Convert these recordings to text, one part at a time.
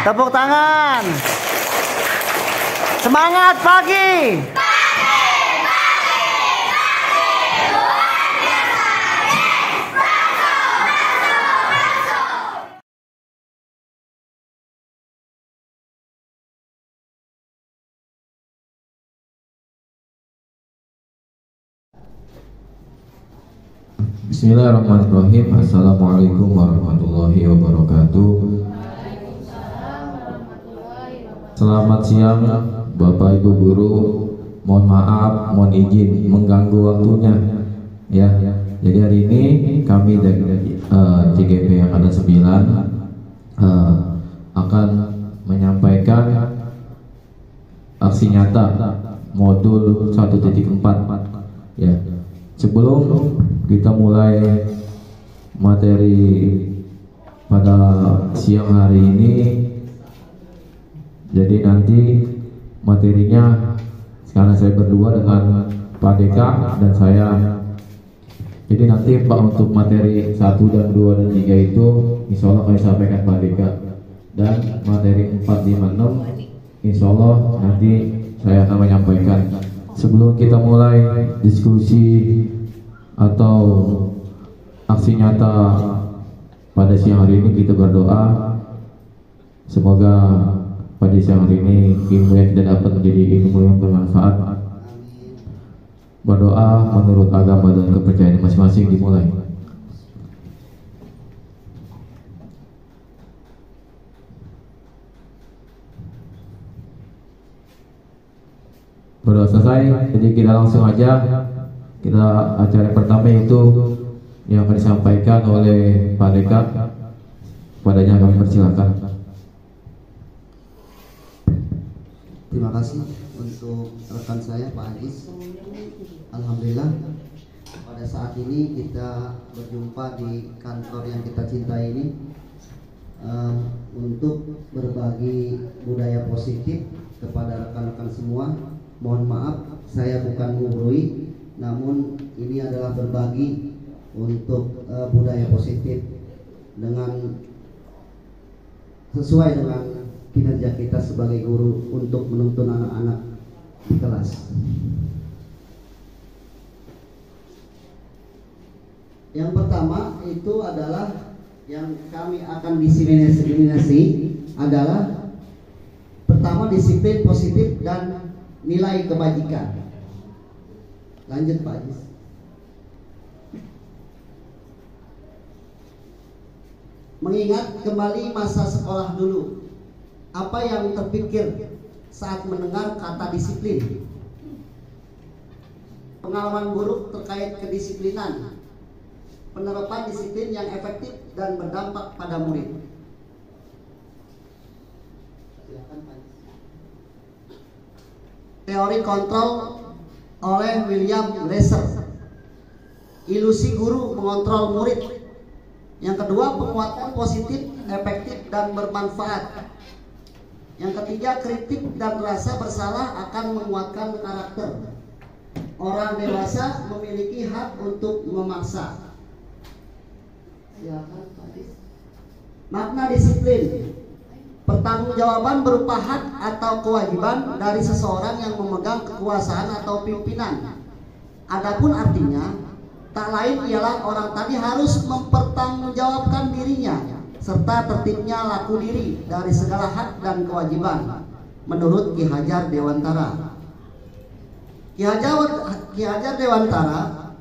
Tepuk tangan. Semangat pagi. Bismillahirrahmanirrahim. Assalamualaikum warahmatullahi wabarakatuh. Selamat siang Bapak Ibu guru. Mohon maaf, mohon izin mengganggu waktunya. Ya, jadi hari ini kami dari CGP Angkatan 9 akan menyampaikan aksi nyata modul 1.4. Ya. Sebelum kita mulai materi pada siang hari ini, jadi nanti materinya sekarang saya berdua dengan Pak Deka dan saya. Jadi nanti Pak untuk materi 1 dan 2 dan 3 itu insya Allah kami sampaikan Pak Deka, dan materi 4, 5, 6 insya Allah nanti saya akan menyampaikan. Sebelum kita mulai diskusi atau aksi nyata pada siang hari ini, kita berdoa semoga pada siang hari ini ilmu yang kita dapat menjadi ilmu yang bermanfaat. Berdoa menurut agama dan kepercayaan masing-masing. Dimulai. Berdoa selesai, jadi kita langsung aja. Kita acara pertama itu yang akan disampaikan oleh Pak Deka. Padanya kami persilakan. Terima kasih untuk rekan saya Pak Anies. Alhamdulillah pada saat ini kita berjumpa di kantor yang kita cintai ini untuk berbagi budaya positif kepada rekan-rekan semua. Mohon maaf, saya bukan menggurui, namun ini adalah berbagi untuk budaya positif dengan sesuai dengan kinerja kita sebagai guru untuk menuntun anak-anak di kelas. Yang pertama itu adalah yang kami akan diseminasi adalah pertama disiplin positif dan nilai kebajikan. Lanjut Pak Ajis. Mengingat kembali masa sekolah dulu, apa yang terpikir saat mendengar kata disiplin? Pengalaman buruk terkait kedisiplinan, penerapan disiplin yang efektif dan berdampak pada murid. Silakan Pak. Teori kontrol oleh William Glasser. Ilusi guru mengontrol murid. Yang kedua, penguatan positif, efektif dan bermanfaat. Yang ketiga, kritik dan rasa bersalah akan menguatkan karakter. Orang dewasa memiliki hak untuk memaksa. Makna disiplin. Pertanggungjawaban berupa hak atau kewajiban dari seseorang yang memegang kekuasaan atau pimpinan. Adapun artinya, tak lain ialah orang tadi harus mempertanggungjawabkan dirinya serta tertibnya laku diri dari segala hak dan kewajiban. Menurut Ki Hajar Dewantara. Ki Hajar Dewantara,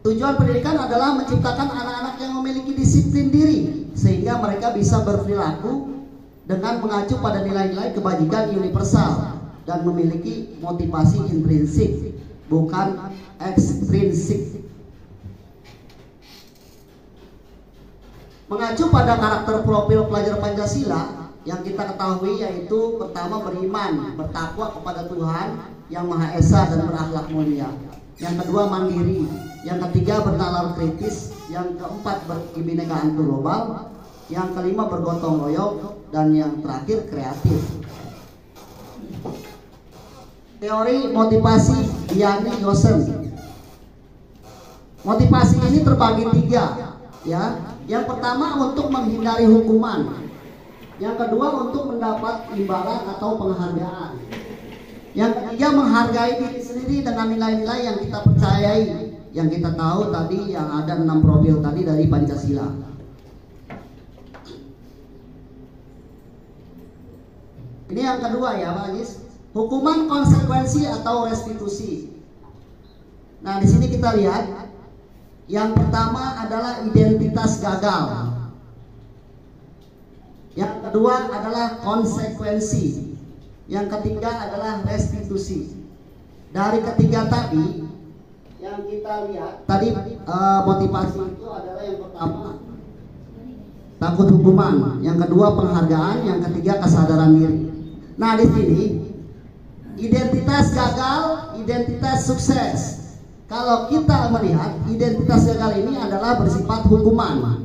tujuan pendidikan adalah menciptakan anak-anak yang memiliki disiplin diri sehingga mereka bisa berperilaku dengan mengacu pada nilai-nilai kebajikan universal dan memiliki motivasi intrinsik, bukan ekstrinsik. Mengacu pada karakter profil pelajar Pancasila yang kita ketahui, yaitu pertama beriman, bertakwa kepada Tuhan yang Maha Esa dan berakhlak mulia. Yang kedua mandiri, yang ketiga bernalar kritis, yang keempat berkebinekaan global, yang kelima bergotong royong, dan yang terakhir kreatif. Teori motivasi Yanni Gosen. Motivasi ini terbagi tiga, ya. Yang pertama untuk menghindari hukuman, Yang kedua untuk mendapat imbalan atau penghargaan. Yang ketiga menghargai diri sendiri dengan nilai-nilai yang kita percayai, yang kita tahu tadi yang ada 6 profil tadi dari Pancasila. Ini yang kedua ya Pak Ajis, hukuman konsekuensi atau restitusi. Nah di sini kita lihat yang pertama adalah identitas gagal. Yang kedua adalah konsekuensi. Yang ketiga adalah restitusi. Dari ketiga tadi yang kita lihat tadi motivasi itu adalah yang pertama takut hukuman, yang kedua penghargaan, yang ketiga kesadaran diri. Nah di sini identitas gagal, identitas sukses. Kalau kita melihat identitas gagal ini adalah bersifat hukuman.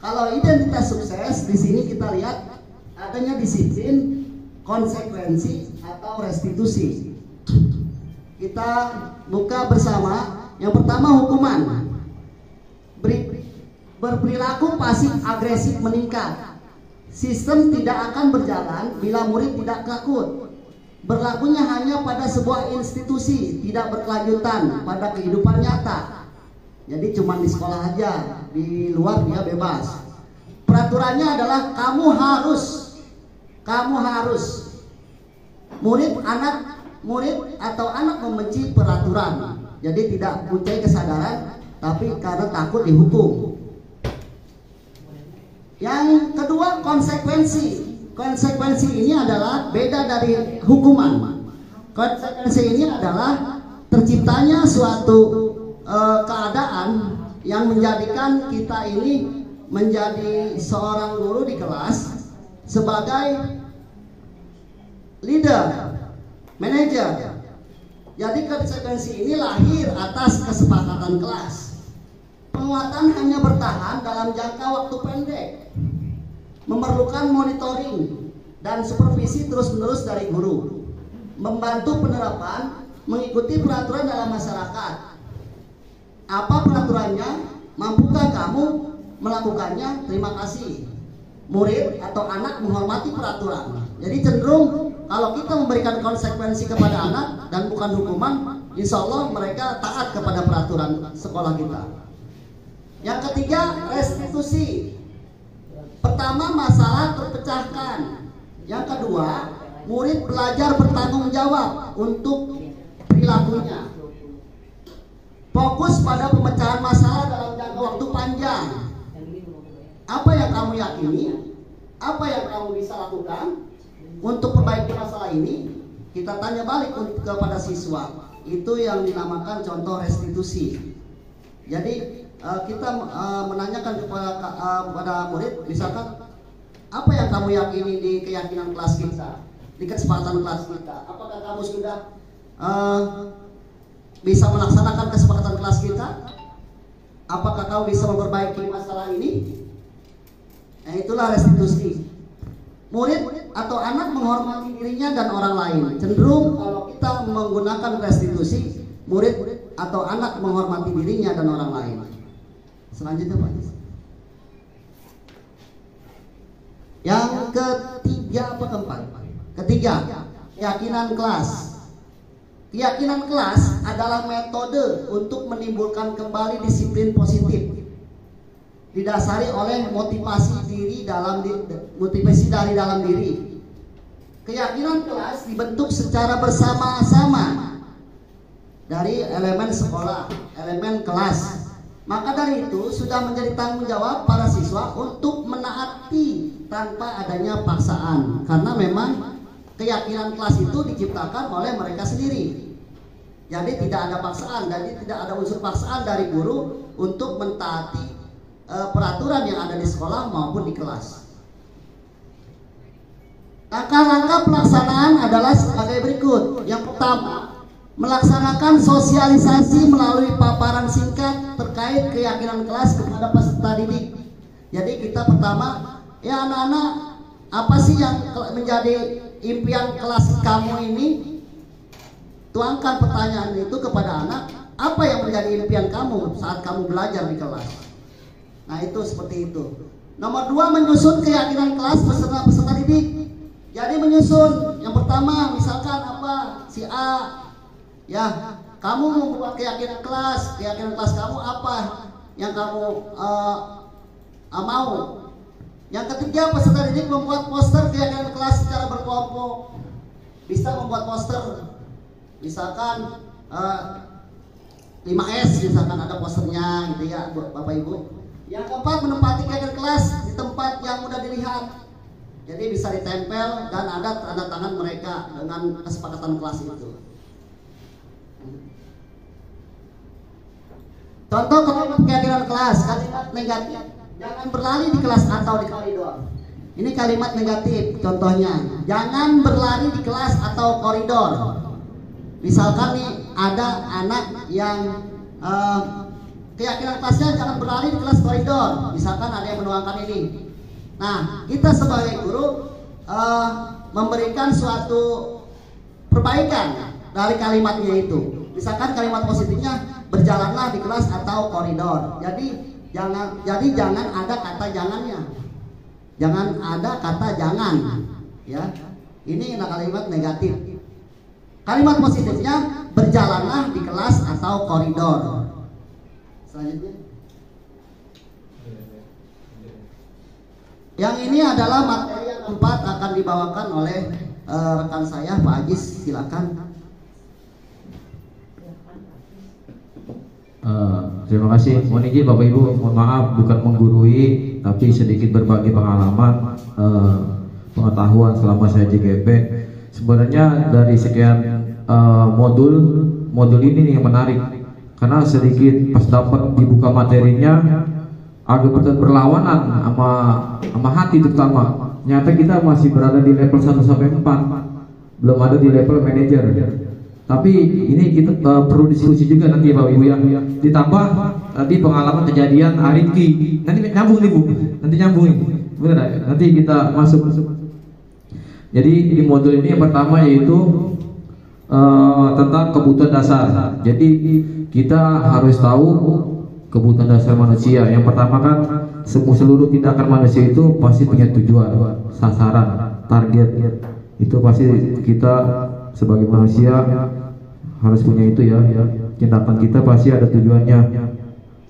Kalau identitas sukses di sini kita lihat adanya disiplin, konsekuensi atau restitusi. Kita buka bersama. Yang pertama hukuman. Berperilaku pasif agresif meningkat. Sistem tidak akan berjalan bila murid tidak takut. Berlakunya hanya pada sebuah institusi, tidak berkelanjutan pada kehidupan nyata. Jadi cuma di sekolah aja, di luar dia bebas. Peraturannya adalah kamu harus. Murid atau anak membenci peraturan. Jadi tidak punya kesadaran, tapi karena takut dihukum. Yang kedua konsekuensi. Konsekuensi ini adalah beda dari hukuman. Konsekuensi ini adalah terciptanya suatu keadaan yang menjadikan kita ini menjadi seorang guru di kelas sebagai leader, manajer. Jadi konsekuensi ini lahir atas kesepakatan kelas. Penguatan hanya bertahan dalam jangka waktu pendek, memerlukan monitoring dan supervisi terus-menerus dari guru, membantu penerapan, mengikuti peraturan dalam masyarakat. Apa peraturannya? Mampukah kamu melakukannya? Terima kasih. Murid atau anak menghormati peraturan. Jadi cenderung kalau kita memberikan konsekuensi kepada anak dan bukan hukuman, insya Allah mereka taat kepada peraturan sekolah kita. Yang ketiga, restitusi. Pertama, masalah terpecahkan. Yang kedua, murid belajar bertanggung jawab untuk perilakunya. Fokus pada pemecahan masalah dalam jangka waktu panjang. Apa yang kamu yakini? Apa yang kamu bisa lakukan untuk perbaiki masalah ini? Kita tanya balik kepada siswa. Itu yang dinamakan contoh restitusi. Jadi kita menanyakan kepada murid, misalkan apa yang kamu yakini di keyakinan kelas kita, di kesepakatan kelas kita. Apakah kamu sudah bisa melaksanakan kesepakatan kelas kita? Apakah kamu bisa memperbaiki masalah ini? Nah, itulah restitusi. Murid atau anak menghormati dirinya dan orang lain. Cenderung kalau kita menggunakan restitusi, murid atau anak menghormati dirinya dan orang lain. Selanjutnya Pak. Yang ketiga apa keempat? Ketiga, keyakinan kelas. Keyakinan kelas adalah metode untuk menimbulkan kembali disiplin positif, didasari oleh motivasi dari dalam diri. Keyakinan kelas dibentuk secara bersama-sama dari elemen sekolah, elemen kelas. Maka dari itu sudah menjadi tanggung jawab para siswa untuk menaati tanpa adanya paksaan, karena memang keyakinan kelas itu diciptakan oleh mereka sendiri. Jadi tidak ada paksaan, jadi tidak ada unsur paksaan dari guru untuk mentaati peraturan yang ada di sekolah maupun di kelas. Langkah-langkah pelaksanaan adalah sebagai berikut. Yang pertama, melaksanakan sosialisasi melalui paparan singkat terkait keyakinan kelas kepada peserta didik. Jadi kita pertama, ya anak-anak, apa sih yang menjadi impian kelas kamu ini? Tuangkan pertanyaan itu kepada anak. Apa yang menjadi impian kamu saat kamu belajar di kelas? Nah itu seperti itu. Nomor 2, menyusun keyakinan kelas beserta peserta didik. Jadi menyusun, yang pertama misalkan apa, si A, ya kamu membuat keyakinan kelas kamu apa yang kamu mau. Yang ketiga, peserta didik membuat poster keyakinan kelas secara berkelompok. Bisa membuat poster, misalkan 5S, misalkan ada posternya gitu ya, Bapak Ibu. Yang keempat, menempati keyakinan kelas di tempat yang mudah dilihat. Jadi bisa ditempel dan ada tanda tangan mereka dengan kesepakatan kelas itu. Contoh kalimat keyakinan kelas, kalimat negatif. Jangan berlari di kelas atau di koridor. Ini kalimat negatif, contohnya. Jangan berlari di kelas atau koridor. Misalkan nih ada anak yang keyakinan kelasnya jangan berlari di kelas koridor. Misalkan ada yang menuangkan ini. Nah, kita sebagai guru memberikan suatu perbaikan dari kalimatnya itu. Misalkan kalimat positifnya, berjalanlah di kelas atau koridor. Jadi jangan ada kata jangannya. Jangan ada kata jangan. Ya. Ini kalimat negatif. Kalimat positifnya, berjalanlah di kelas atau koridor. Selanjutnya. Yang ini adalah materi yang keempat akan dibawakan oleh rekan saya, Pak Ajis, silakan. Terima kasih. Mohon izin Bapak Ibu, mohon maaf bukan menggurui, tapi sedikit berbagi pengalaman, pengetahuan selama saya JGP. Sebenarnya dari sekian modul ini nih yang menarik, karena sedikit pas dapat dibuka materinya agak berlawanan sama hati terutama. Nyata kita masih berada di level 1 sampai 4, belum ada di level manajer. Tapi ini kita perlu diskusi juga nanti Bapak Ibu ya. Ditambah tadi pengalaman kejadian Arifki. Nanti nyambung nih Bu, nanti nyambung nih. Benar, nanti kita masuk. Jadi di modul ini yang pertama yaitu tentang kebutuhan dasar. Jadi kita harus tahu kebutuhan dasar manusia. Yang pertama kan seluruh tindakan manusia itu pasti punya tujuan, sasaran, target. Itu pasti kita sebagai manusia harus punya itu ya. Tindakan kita pasti ada tujuannya.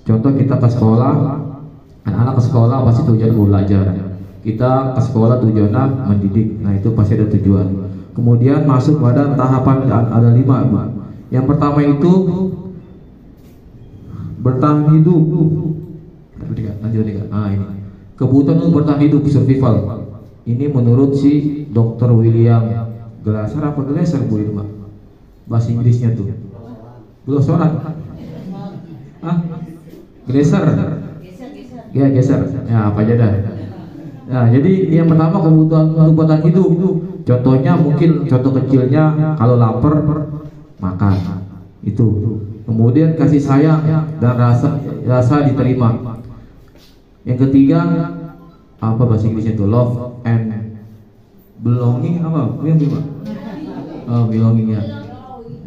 Contoh kita ke sekolah, anak-anak ke sekolah pasti tujuan belajar. Kita ke sekolah tujuannya mendidik. Nah itu pasti ada tujuan. Kemudian masuk pada tahapan ada 5. Yang pertama itu bertahan hidup. Lanjut. Nah ini kebutuhan untuk bertahan hidup, survival. Ini menurut si Dr. William Glasser apa Glasser Bu ini Pak? Bahasa Inggrisnya tuh. Glosoran. Glasser. Ya Glasser. Ya apa aja dah. Nah jadi yang pertama kebutuhan untuk bertahan hidup. Contohnya mungkin contoh kecilnya kalau lapar makan itu. Kemudian kasih sayang dan rasa diterima. Yang ketiga apa bahasa Inggrisnya itu? Love and belonging apa? Belonging ya.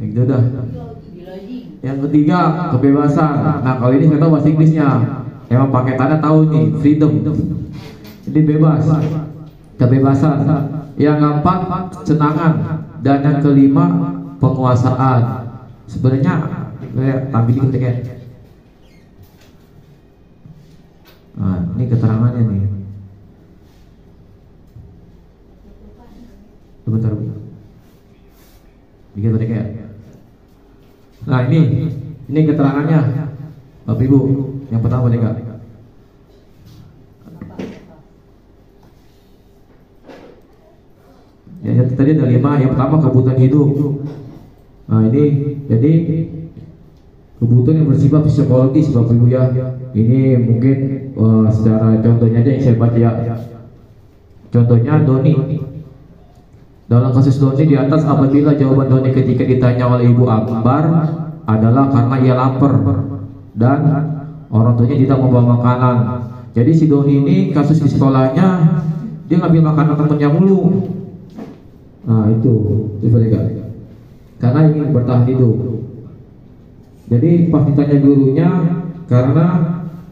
Itu dah. Yang ketiga kebebasan. Nah kalau ini saya tahu bahasa Inggrisnya. Emang pakai tanda tahu nih, freedom. Jadi bebas. Kebebasan. Yang keempat kesenangan. Dan yang kelima penguasaan. Sebenarnya tampil dikit kayak. Nah, ini keterangannya nih. Sebentar Bu. Bikin tadi kayak. Nah ini keterangannya Bapak Ibu. Yang pertama nih Kak. Ya, tadi ada 5. Yang pertama kebutuhan hidup. Nah ini jadi kebutuhan yang bersifat psikologis Bapak Ibu ya. Ini mungkin secara contohnya aja yang saya baca ya. Contohnya Doni. Dalam kasus Doni di atas, apabila jawaban Doni ketika ditanya oleh Ibu Ambar adalah karena ia lapar dan orang tuanya tidak membawa makanan. Jadi si Doni ini kasus di sekolahnya dia ngambil makanan temennya mulu. Nah itu mereka. Karena ingin bertahan hidup. Jadi pas ditanya gurunya karena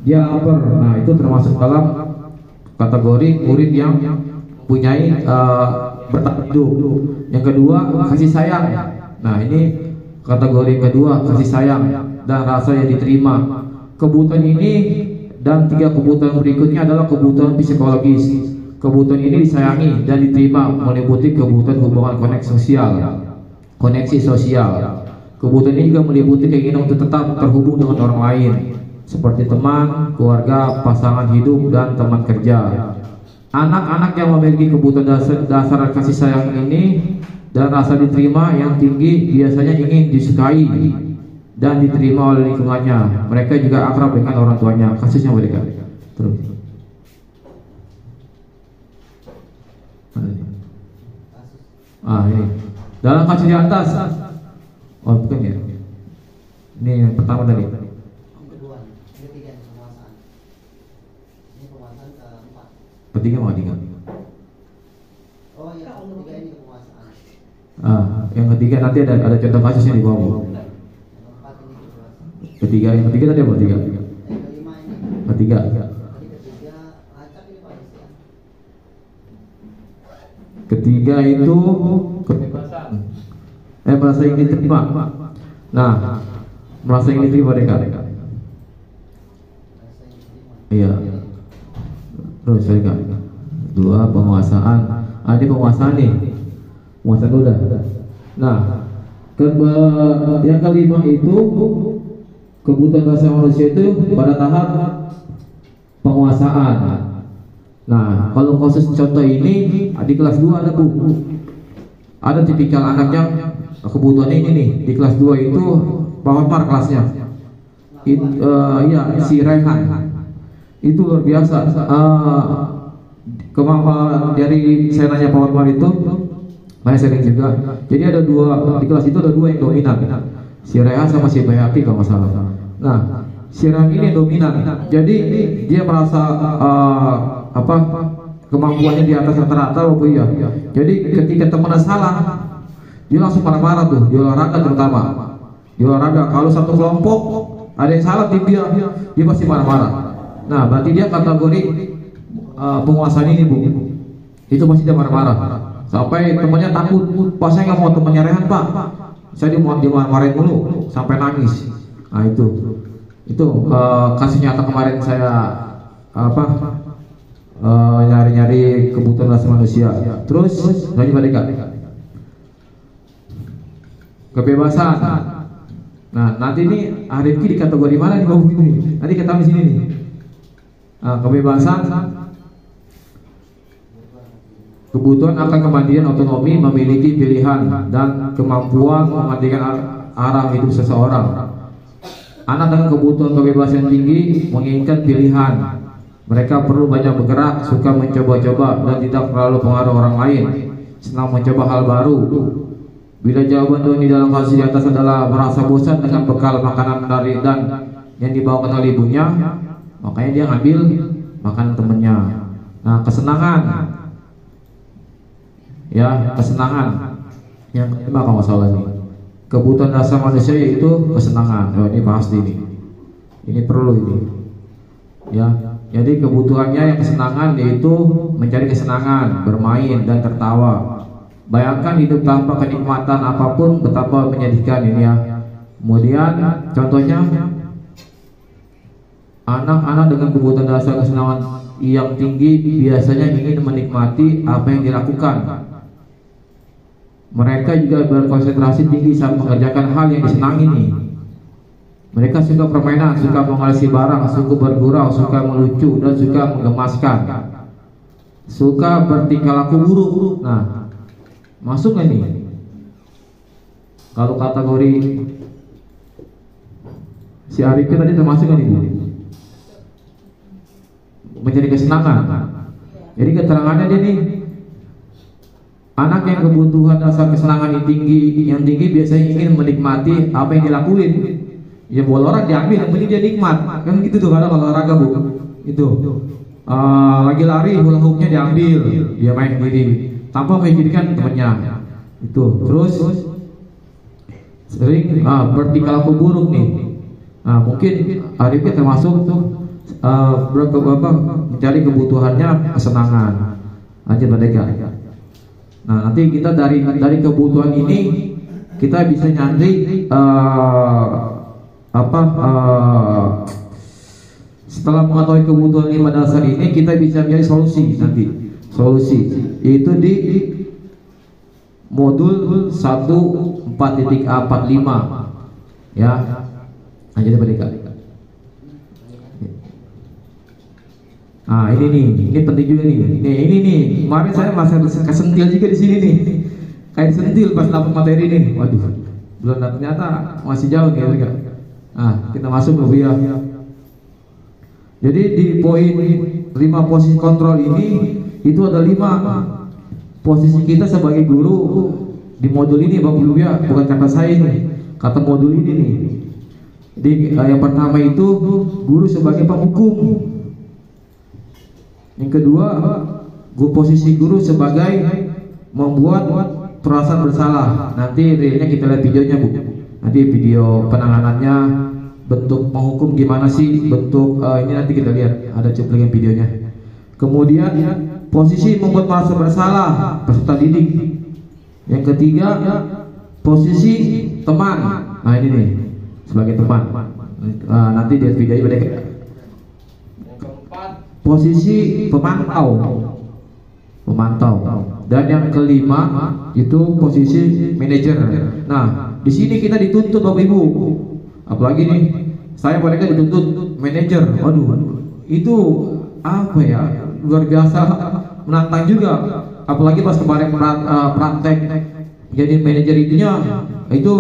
dia lapar. Nah itu termasuk dalam kategori murid yang mempunyai bertahan hidup. Yang kedua, kasih sayang. Nah, ini kategori kedua, kasih sayang dan rasa yang diterima. Kebutuhan ini dan 3 kebutuhan berikutnya adalah kebutuhan psikologis. Kebutuhan ini disayangi dan diterima, meliputi kebutuhan hubungan koneksi sosial. Kebutuhan ini juga meliputi keinginan untuk tetap terhubung dengan orang lain, seperti teman, keluarga, pasangan hidup, dan teman kerja. Anak-anak yang memiliki kebutuhan dasar kasih sayang ini dan rasa diterima yang tinggi biasanya ingin disukai dan diterima oleh lingkungannya. Mereka juga akrab dengan orang tuanya. Kasusnya mereka. Terus. Ini. Dalam kasus di atas. Oh, bukan ya. Ini yang pertama tadi. Kedua, ketiga penguasaan. Ini penguasaan keempat. Ketiga mau tiga. Oh iya, ketiga ini penguasaan. Yang ketiga nanti ada contoh kasusnya di bawah. Yang ketiga tadi apa? Tiga. Ketiga. Ketiga itu kebebasan. Merasa ingin diterima. Nah, merasa ingin diterima mereka. Iya. Terus mereka. 2 penguasaan. Ini penguasaan nih. Penguasaan udah. Nah, yang kelima itu kebutuhan dasar manusia itu pada tahap penguasaan. Nah, kalau khusus contoh ini di kelas 2 ada Bu. Ada tipikal anak yang kebutuhannya ini nih. Di kelas 2 itu Pawamar kelasnya. Iya, si Rehan. Itu luar biasa. Kemampuan dari saya nanya Pawamar itu, saya sering juga. Jadi ada 2 di kelas itu, ada 2 yang dominan. Si Rehan sama si Bayati kalau nggak salah. Nah, si Rehan ini dominan. Jadi dia merasa kemampuannya di atas rata-rata, Bu ya. Jadi ketika temannya salah, dia langsung marah-marah tuh. Di olahraga terutama. Di olahraga kalau satu kelompok ada yang salah tim dia pasti marah-marah. Nah, berarti dia kategori penguasaan ini, Bu. Itu pasti dia marah-marah. Sampai temannya takut. Pak, saya nggak mau temannya Rehan, Pak. Saya dimarahin mulu sampai nangis. Nah, itu kasus nyata kemarin saya nyari-nyari kebutuhan dasar manusia. Terus lagi balik kebebasan. Nah, nanti ini Arifki di kategori mana nih Bapak ini? Nanti kita di sini nih. Kebebasan, kebutuhan akan kemandirian otonomi, memiliki pilihan dan kemampuan mengendalikan arah hidup seseorang. Anak dengan kebutuhan kebebasan tinggi menginginkan pilihan. Mereka perlu banyak bergerak, suka mencoba-coba dan tidak terlalu pengaruh orang lain, senang mencoba hal baru. Bila jawaban Doni dalam kasus di atas adalah merasa bosan dengan bekal makanan dari dan yang dibawakan oleh ibunya, makanya dia ngambil makanan temennya. Nah, kesenangan. Ya, kesenangan. Yang kelima kalau nggak salah nih. Kebutuhan dasar manusia yaitu kesenangan. Oh, ini pasti nih. Ini perlu ini. Ya. Jadi kebutuhannya yang kesenangan yaitu mencari kesenangan, bermain dan tertawa. Bayangkan hidup tanpa kenikmatan apapun betapa menyedihkan ini ya. Kemudian contohnya anak-anak dengan kebutuhan dasar kesenangan yang tinggi biasanya ingin menikmati apa yang dilakukan. Mereka juga berkonsentrasi tinggi saat mengerjakan hal yang disenangi nih. Mereka suka permainan, suka mengoleksi barang, suka bergurau, suka melucu, dan suka menggemaskan. Suka bertingkah laku buruk. Nah, masuk nggak nih? Kalau kategori si Arifin tadi termasuk nggak nih Bu? Mencari kesenangan. Jadi keterangannya dia nih, anak yang kebutuhan dasar kesenangan yang tinggi biasanya ingin menikmati apa yang dilakuin. Ya bola orang diambil, yang penting dia nikmat. Kan gitu tuh kadang kalau olahraga Bu. Itu lagi lari hula hoopnya diambil, dia main sendiri tanpa memikirkan temannya. Itu terus sering bertingkah laku buruk nih. Nah, mungkin Arifnya termasuk tuh mencari kebutuhannya kesenangan. Lanjut Merdeka. Nah, nanti kita dari kebutuhan ini kita bisa nyari setelah mengetahui kebutuhan 5 dasar ini kita bisa mencari solusi yaitu di modul 1.4.A45 ya. Lanjut Merdeka. Nah ini penting juga nih. Ini nih kemarin saya masih kesentil juga di sini nih, kayak disentil pas dapat materi nih. Waduh, belum, ternyata masih jauh nih ya. Nah kita masuk ke ya. Jadi di poin 5 posisi kontrol ini itu ada 5 posisi kita sebagai guru di modul ini Bapak Ibu ya, bukan kata saya nih, kata modul ini nih. Jadi yang pertama itu guru sebagai penghukum. Yang kedua, posisi guru sebagai membuat perasaan bersalah. Nanti realnya kita lihat videonya Bu. Nanti video penanganannya, bentuk menghukum gimana sih, bentuk ini nanti kita lihat, ada cuplikan videonya. Kemudian posisi membuat merasa bersalah peserta didik. Yang ketiga, posisi teman. Nah ini nih sebagai teman. Nanti lihat videonya mereka. Posisi pemantau, dan yang kelima itu posisi manajer. Nah, di sini kita dituntut Bapak Ibu, apalagi nih saya mereka dituntut manajer. Waduh, itu apa ya, luar biasa menantang juga. Apalagi pas kemarin praktek jadi manajer itu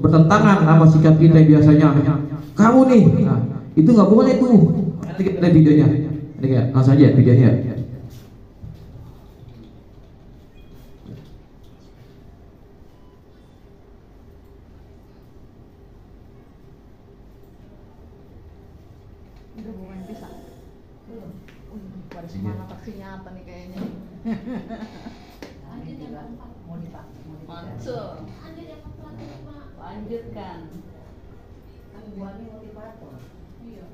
bertentangan sama sikap kita biasanya. Kamu nih, nah, itu nggak boleh tuh. Nanti kita lihat videonya. Langsung aja videonya. Udah mau main pisang? Belum. Pada semangat aksinya apa nih kayaknya? Mau dipakai. Lanjutkan. Kan buatnya motivator. Iya.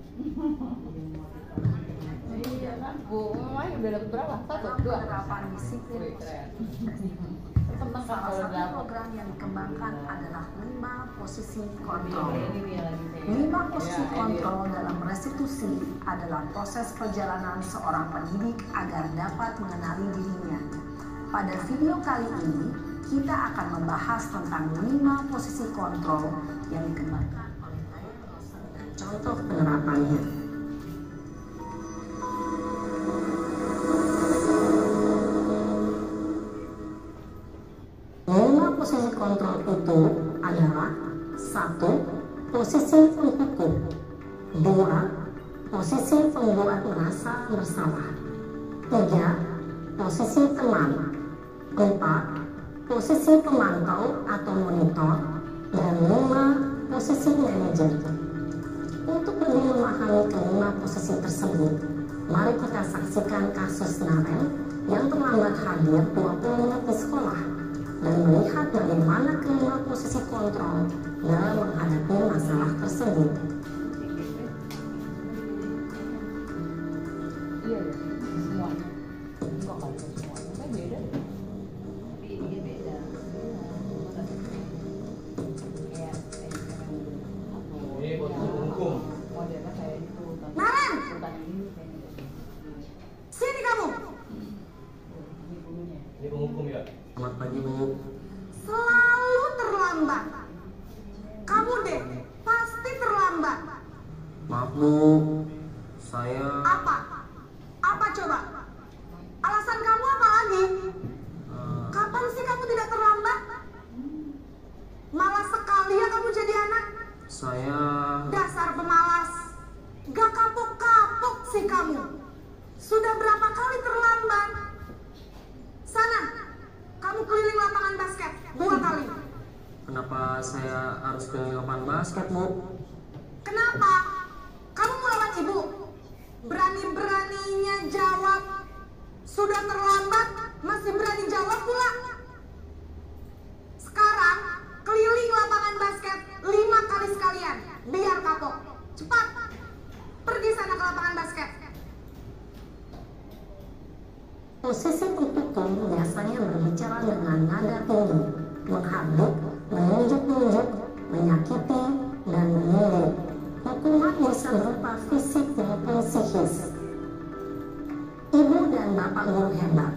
Iya kan, Bu, main udah dapat berapa? 1, 2. Penerapan disiplin. Seneng kan kalau Salah satu dapat. program yang dikembangkan adalah 5 posisi kontrol. Ini dia lagi saya. 5 posisi kontrol dalam restitusi adalah proses perjalanan seorang pendidik agar dapat mengenali dirinya. Pada video kali ini, kita akan membahas tentang 5 posisi kontrol yang dikembangkan oleh contoh penerapannya. Posisi kontrol itu adalah 1. Posisi penghukum, 2. Posisi pembuat merasa bersalah, 3. Posisi teman, 4. Posisi pemantau atau monitor, dan 5. Posisi manajer. Untuk lebih memahami kelima posisi tersebut, mari kita saksikan kasus Narel yang terlambat hadir 20 menit di sekolah dan melihat bagaimana kelima posisi kontrol dalam menghadapi masalah tersebut. Iya, semuanya. Enggak kalau semuanya kan beda. Tapi dia beda. Iya, Ini posisi penghukum. modelnya kayak itu. Naren! Ini kayaknya. Sini kamu! Ini bulunya. Ini penghukum ya. Selamat pagi Bu. Selalu terlambat. Kamu deh, pasti terlambat. Maaf Bu, saya Apa? Apa coba? Alasan kamu apa lagi? Kapan sih kamu tidak terlambat? Malas sekali ya kamu jadi anak. saya Dasar pemalas. Gak kapok-kapok sih kamu. Sudah berapa kali terlambat? Sana, kamu keliling lapangan basket 2 kali. kenapa saya harus ke lapangan basket Bu? Kenapa? Kamu melawan ibu? Berani-beraninya jawab. Sudah terlambat, masih berani jawab pula. Sekarang, keliling lapangan basket 5 kali sekalian. Biar kapok. Cepat. Pergi sana ke lapangan tertutur biasanya berbicara dengan nada tinggi, menghardik, menunjuk-nunjuk, menyakiti, dan menyindir. Hukuman bisa berupa fisik maupun psikis. Ibu dan bapak guru hebat.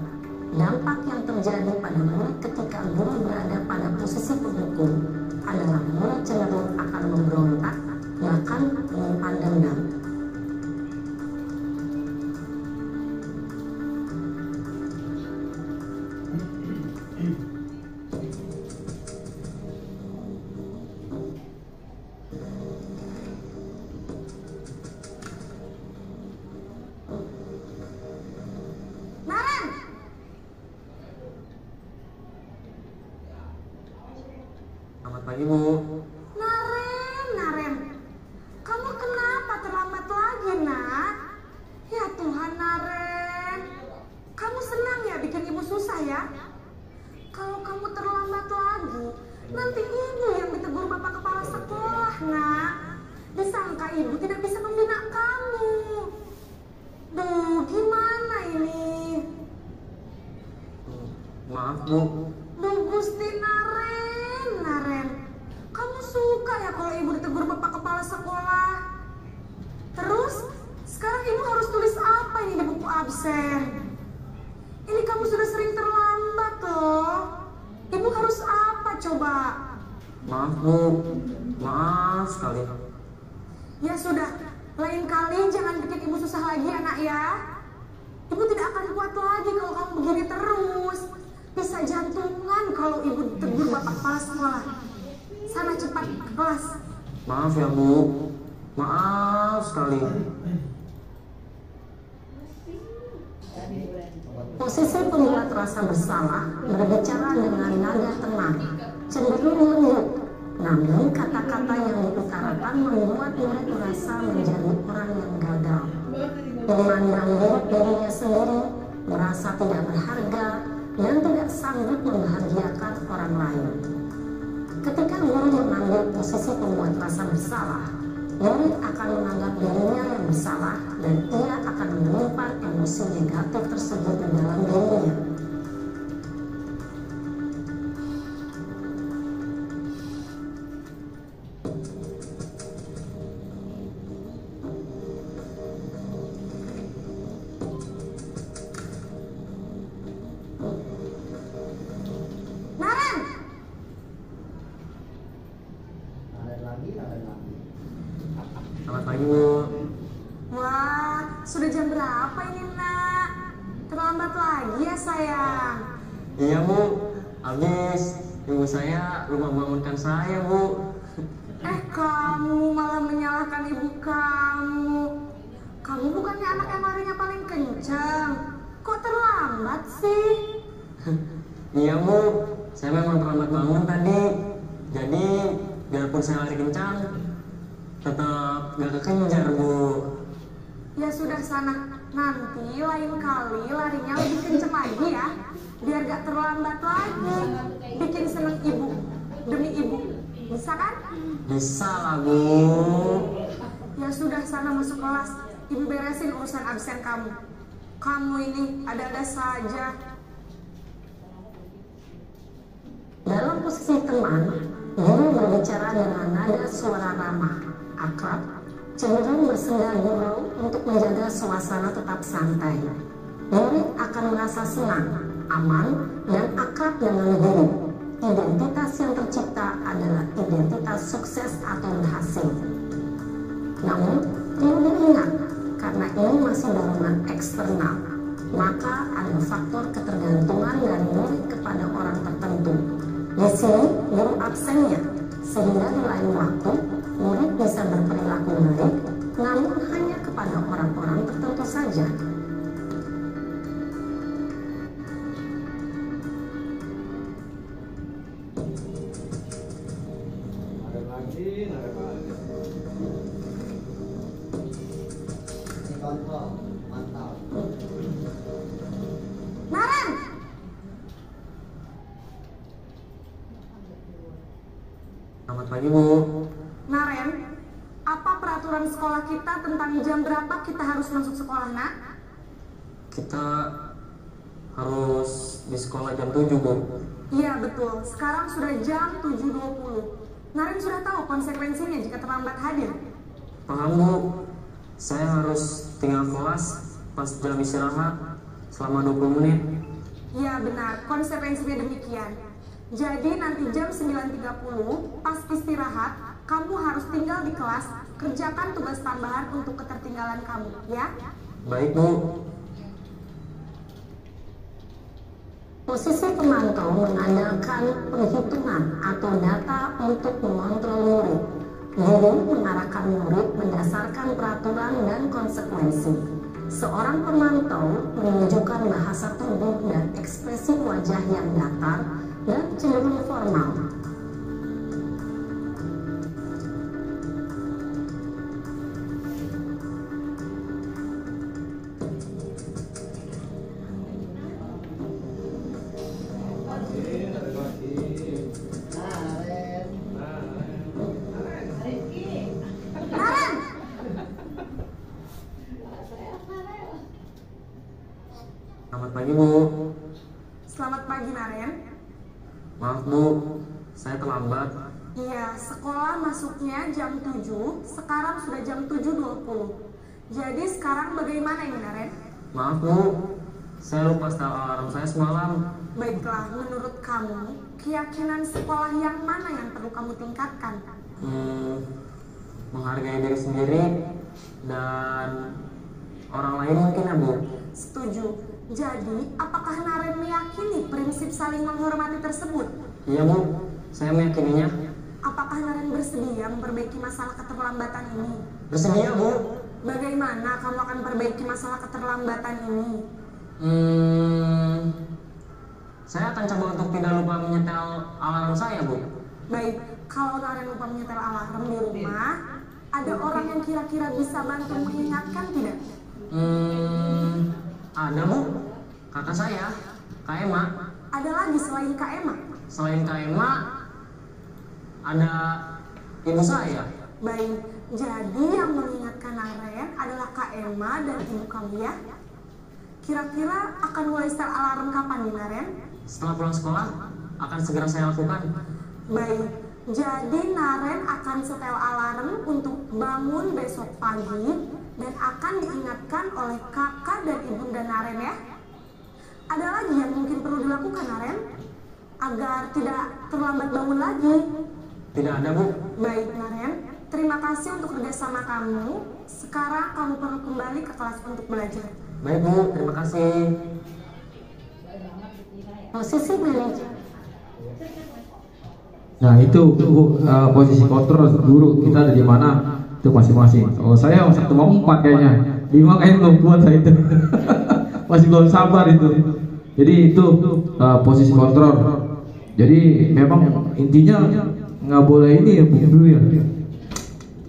Dampak yang terjadi pada murid ketika guru berada pada posisi penghukum adalah murid cenderung akan memberontak, bahkan menyimpan dendam. Selamat pagi, Bu. Naren, kamu kenapa terlambat lagi, nak? Ya Tuhan, Naren, kamu senang ya bikin ibu susah ya? Kalau kamu terlambat lagi, nanti ibu yang ditegur bapak kepala sekolah, nak. Disangka ibu tidak bisa membina kamu. Duh, gimana ini? Maaf, Bu. Duh, Gusti Naren, kamu suka ya kalau ibu ditegur bapak kepala sekolah? Terus, sekarang ibu harus tulis apa ini di buku absen? Ini kamu sudah sering terlambat loh. Ibu harus apa coba? Maaf, Bu. Maaf sekali. Ya sudah, lain kali jangan bikin ibu susah lagi anak ya. Ibu tidak akan kuat lagi kalau kamu begini terus. Bisa jantungan kalau ibu tegur bapak kepala sekolah. Sana cepat ke kelas. Maaf ya, Bu. Maaf sekali. Posisi pembuat rasa bersalah berbicara dengan nada tenang, cenderung lembut. Namun kata-kata yang diutarakan membuat murid merasa menjadi orang yang gagal. Memandang buruk dirinya sendiri, merasa tidak berharga, dan tidak sanggup membahagiakan orang lain. Ketika guru mengambil posisi pembuat rasa bersalah, murid akan menganggap dirinya yang bersalah dan ia akan menyimpan emosi negatif tersebut di dalam dirinya. Selamat pagi, Bu. Wah, sudah jam berapa ini, nak? Terlambat lagi ya, sayang. Iya, Bu. Habis ibu saya lupa bangunkan saya, Bu. Kamu malah menyalahkan ibu kamu. Kamu bukannya anak yang larinya paling kencang. Kok terlambat sih? Iya, Bu. Saya memang terlambat bangun tadi. Jadi, biarpun saya lari kencang, tetap gak kekejar, Bu. Ya sudah sana. Nanti lain kali larinya lebih kencang lagi ya. Biar gak terlambat lagi. Bikin seneng ibu. Demi ibu. Bisa kan? Bisa lah, Bu. Ya sudah sana masuk kelas. Ibu beresin urusan absen kamu. Kamu ini ada-ada saja. Dalam posisi teman, guru berbicara dengan nada suara ramah, akrab, cenderung bersenda guru untuk menjaga suasana tetap santai. Murid akan merasa senang, aman, dan akrab dengan guru. Identitas yang tercipta adalah identitas sukses atau berhasil. Namun, perlu diingat, karena ini masih dorongan eksternal, maka ada faktor ketergantungan dari murid kepada orang tertentu. Di sini, guru absennya, sehingga di lain waktu, murid bisa berperilaku baik, namun hanya kepada orang-orang tertentu saja. Kontrol, mantap. Naren! Selamat pagi, Bu. Naren, apa peraturan sekolah kita tentang jam berapa kita harus masuk sekolah, nak? Kita harus di sekolah jam 7, Bu. Iya betul, sekarang sudah jam 7.20. Naren sudah tahu konsekuensinya jika terlambat hadir. Paham, Bu. Saya harus tinggal kelas pas jam istirahat selama 20 menit. Iya benar, konsekuensinya demikian. Jadi nanti jam 9.30 pas istirahat, kamu harus tinggal di kelas, kerjakan tugas tambahan untuk ketertinggalan kamu, ya? Baik, Bu. Posisi pemantau mengandalkan penghitungan atau data untuk mengontrol murid. Guru mengarahkan murid berdasarkan peraturan dan konsekuensi. Seorang pemantau menunjukkan bahasa tubuh dan ekspresi wajah yang datar dan cenderung formal. Selamat pagi, Bu. Selamat pagi, Naren. Maaf, Bu. Saya terlambat. Iya, sekolah masuknya jam 7, sekarang sudah jam 7.20. Jadi sekarang bagaimana ini, Naren? Maaf, Bu. Saya lupa setel alarm saya semalam. Baiklah, menurut kamu, keyakinan sekolah yang mana yang perlu kamu tingkatkan? Menghargai diri sendiri dan orang lain mungkin, ya, Bu. Setuju. Jadi, apakah Naren meyakini prinsip saling menghormati tersebut? Iya, Bu. Saya meyakininya. Apakah Naren bersedia memperbaiki masalah keterlambatan ini? Bersedia, Bu. Bagaimana kamu akan perbaiki masalah keterlambatan ini? Saya akan coba untuk tidak lupa menyetel alarm saya, Bu. Baik, kalau Naren lupa menyetel alarm di rumah, ada orang yang kira-kira bisa bantu mengingatkan tidak? Ada, Bu. Kakak saya, Kak Emma. Ada lagi selain Kak Emma? Selain Kak Emma, ada ibu saya. Baik, jadi yang mengingatkan Naren adalah Kak Emma dan ibu kamu, ya? Kira-kira akan mulai setel alarm kapan nih, Naren? Setelah pulang sekolah, akan segera saya lakukan. Baik, jadi Naren akan setel alarm untuk bangun besok pagi dan akan diingatkan oleh kakak dan ibunda Naren, ya? Ada lagi yang mungkin perlu dilakukan, Naren? Agar tidak terlambat bangun lagi. Tidak ada, Bu. Baik, Naren. Terima kasih untuk kerjasama kamu. Sekarang kamu perlu kembali ke kelas untuk belajar. Baik, Bu. Terima kasih. Posisi manajer. Nah itu posisi kontrol guru kita ada di mana itu masing-masing. Oh saya waktu mau 4 kayaknya, 5 kayaknya belum kuat saya itu. Masih belum sabar itu. Jadi itu posisi kontrol. Jadi memang intinya nggak boleh ini ya Bu ya.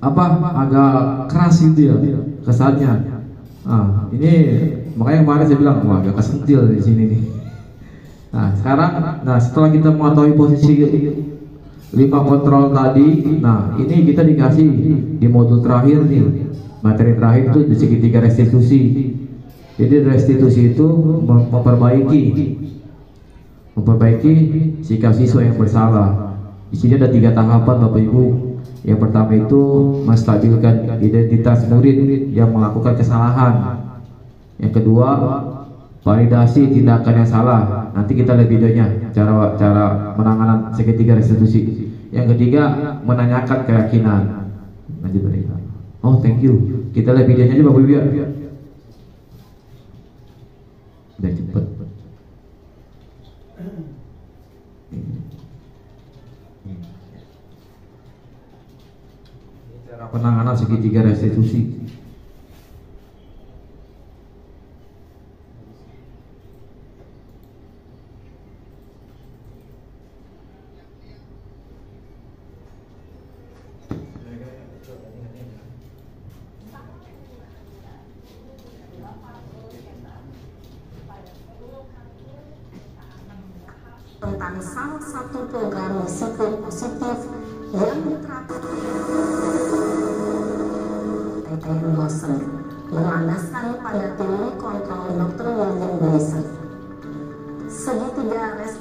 Apa agak keras gitu ya kesannya. Nah ini makanya kemarin saya bilang wah agak kesentil di sini nih. Nah sekarang, setelah kita mengetahui posisi 5 kontrol tadi, nah ini kita dikasih di modul terakhir nih, materi terakhir itu di segitiga restitusi. Jadi restitusi itu memperbaiki sikap siswa yang bersalah. Di sini ada 3 tahapan Bapak Ibu. Yang pertama itu menstabilkan identitas murid yang melakukan kesalahan. Yang kedua, validasi tindakan yang salah. Nanti kita lihat videonya cara penanganan segitiga restitusi. Yang ketiga, menanyakan keyakinan. Lanjut mereka. Oh, thank you. Kita lihat videonya aja Bapak Ibu ya. Udah cepet. Cara penanganan segitiga restitusi. Tentang salah satu program disiplin positif yang diterapkan TTM Bosen berlandaskan pada teori kontrol Dr. William Gleason.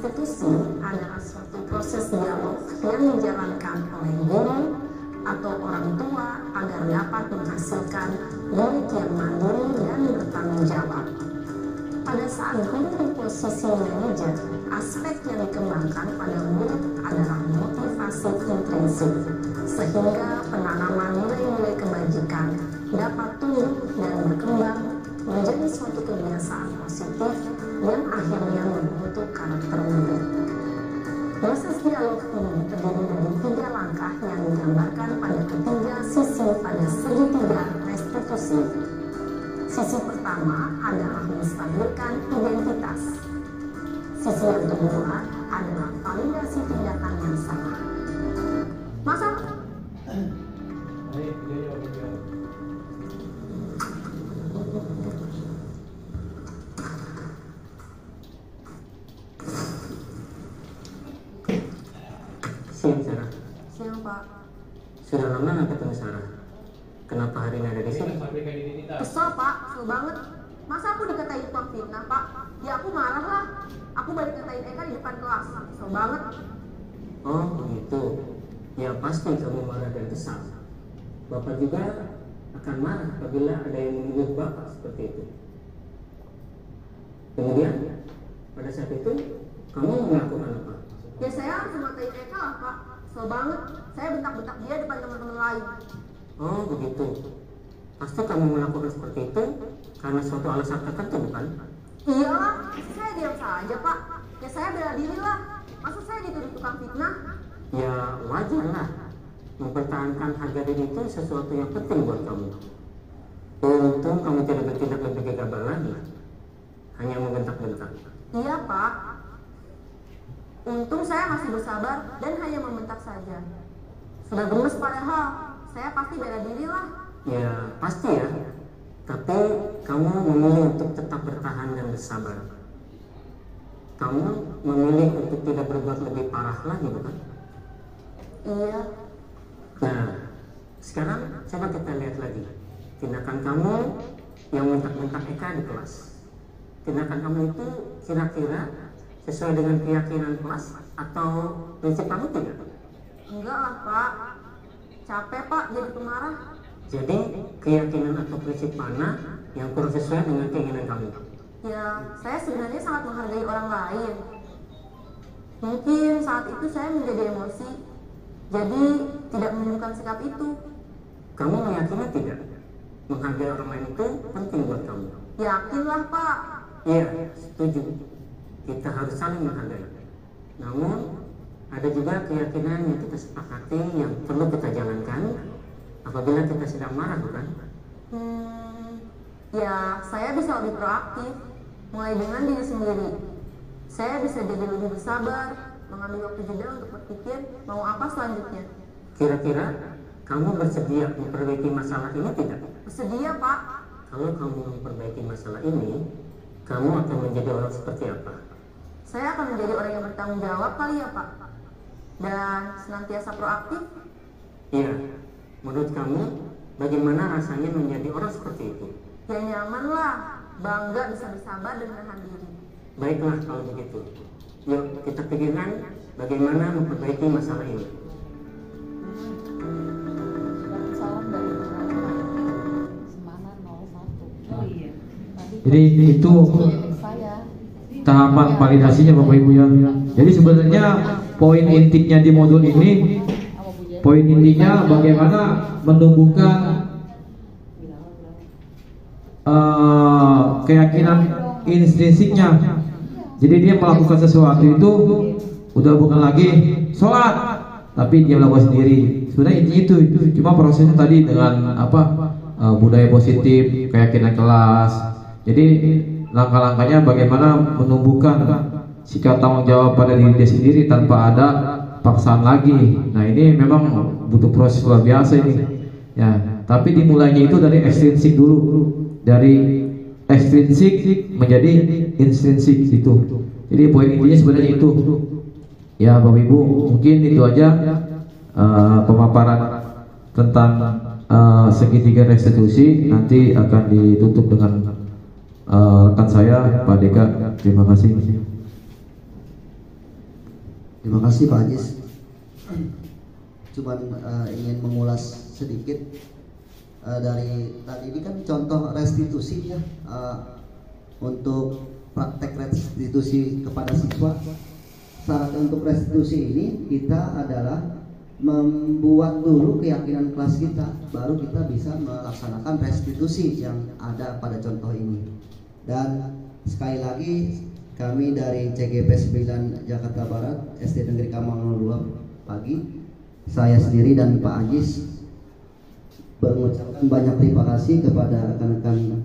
restitusi adalah suatu proses dialog yang dijalankan oleh guru atau orang tua agar dapat menghasilkan murid yang mandiri dan bertanggung jawab. Pada saat guru di posisi manajer, aspek yang dikembangkan pada murid adalah motivasi intrinsik, sehingga penanaman nilai-nilai kebajikan dapat tumbuh dan berkembang menjadi suatu kebiasaan positif yang akhirnya membentuk karakter murid. Proses dialog ini terdiri dari 3 langkah yang digambarkan pada ketiga sisi pada segitiga restitusi. Sisi pertama adalah menstabilkan identitas. Sisi yang kedua adalah validasi tindakan yang salah. Masa? Siang, Sarah. Siang, Pak. Sudah lama nggak ketemu Sarah? Kenapa hari ini ada di sini? Kesel, Pak. Kesel banget. Masa aku dikatain tukang fitnah, Pak? Ya aku marah lah. Aku balik katain Eka di depan kelas. Kesel banget. Oh, begitu. Ya pasti kamu marah dan kesal. Bapak juga akan marah apabila ada yang menuduh Bapak seperti itu. Kemudian, pada saat itu, kamu melakukan apa? Ya saya harus ngatain Eka lah, Pak. Kesel banget. Saya bentak-bentak dia depan teman-teman lain. Oh, begitu. Pasti kamu melakukan seperti itu karena suatu alasan tertentu, bukan? Iyalah, saya diam saja, Pak. Ya saya bela diri lah. Masa saya dituduh tukang fitnah? Ya wajar lah. Mempertahankan harga diri itu sesuatu yang penting buat kamu. Untung kamu tidak bertindak lebih gegabah lagi. Hanya membentak-bentak. Iya, Pak. Untung saya masih bersabar dan hanya membentak saja. Sudah gemes padahal. Saya pasti bela diri lah. Ya pasti ya. Tapi kamu memilih untuk tetap bertahan dan bersabar. Kamu memilih untuk tidak berbuat lebih parah lagi, bukan? Iya. Nah, sekarang coba kita lihat lagi tindakan kamu yang bentak-bentak Eka di kelas. Tindakan kamu itu kira-kira sesuai dengan keyakinan kelas atau prinsip kamu tidak? Enggak lah, Pak. Capek, Pak, jadi pemarah. Jadi keyakinan atau prinsip mana yang kurang sesuai dengan keinginan kamu? Ya, saya sebenarnya sangat menghargai orang lain. Mungkin saat itu saya menjadi emosi, jadi tidak menunjukkan sikap itu. Kamu meyakini tidak? Menghargai orang lain itu penting buat kamu? Yakinlah, Pak. Iya, setuju. Kita harus saling menghargai. Namun, ada juga keyakinan yang kita sepakati yang perlu kita jalankan apabila kita sedang marah, bukan? Ya, saya bisa lebih proaktif, mulai dengan diri sendiri. Saya bisa jadi lebih bersabar, mengambil waktu jeda untuk berpikir mau apa selanjutnya. Kira-kira kamu bersedia memperbaiki masalah ini tidak? Bersedia, Pak. Kalau kamu memperbaiki masalah ini, kamu akan menjadi orang seperti apa? Saya akan menjadi orang yang bertanggung jawab kali ya, Pak. Dan senantiasa proaktif. Iya. Menurut kamu, bagaimana rasanya menjadi orang seperti itu? Ya nyaman lah, bangga bisa bersabar dan menahan diri. Baiklah kalau begitu. Yuk kita pikirkan bagaimana memperbaiki masalah ini. Salam dari Semana 01. Oh iya. Jadi itu tahapan validasinya Bapak Ibu ya. Jadi sebenarnya poin intinya di modul ini, poin intinya bagaimana menumbuhkan keyakinan intrinsiknya. Jadi dia melakukan sesuatu itu udah bukan lagi sholat, tapi dia melakukan sendiri. Sebenarnya intinya itu cuma prosesnya tadi dengan budaya positif, keyakinan kelas. Jadi langkah-langkahnya bagaimana menumbuhkan sikap tanggung jawab pada diri dia sendiri tanpa ada paksaan lagi. Nah ini memang butuh proses luar biasa ini. Ya, tapi dimulainya itu dari ekstrinsik dulu, dari ekstrinsik menjadi intrinsik itu. Jadi poin intinya sebenarnya itu. Ya Bapak Ibu, mungkin itu aja pemaparan tentang segitiga restitusi. Nanti akan ditutup dengan rekan saya Pak Deka. Terima kasih. Terima kasih Pak Ajis. Cuman ingin mengulas sedikit dari tadi ini kan contoh restitusi ya, untuk praktek restitusi kepada siswa. Syarat untuk restitusi ini kita adalah membuat dulu keyakinan kelas kita, baru kita bisa melaksanakan restitusi yang ada pada contoh ini. Dan sekali lagi kami dari CGP 9 Jakarta Barat SD Negeri Kamang 02 Pagi, saya sendiri dan Pak Ajis mengucapkan banyak terima kasih kepada rekan-rekan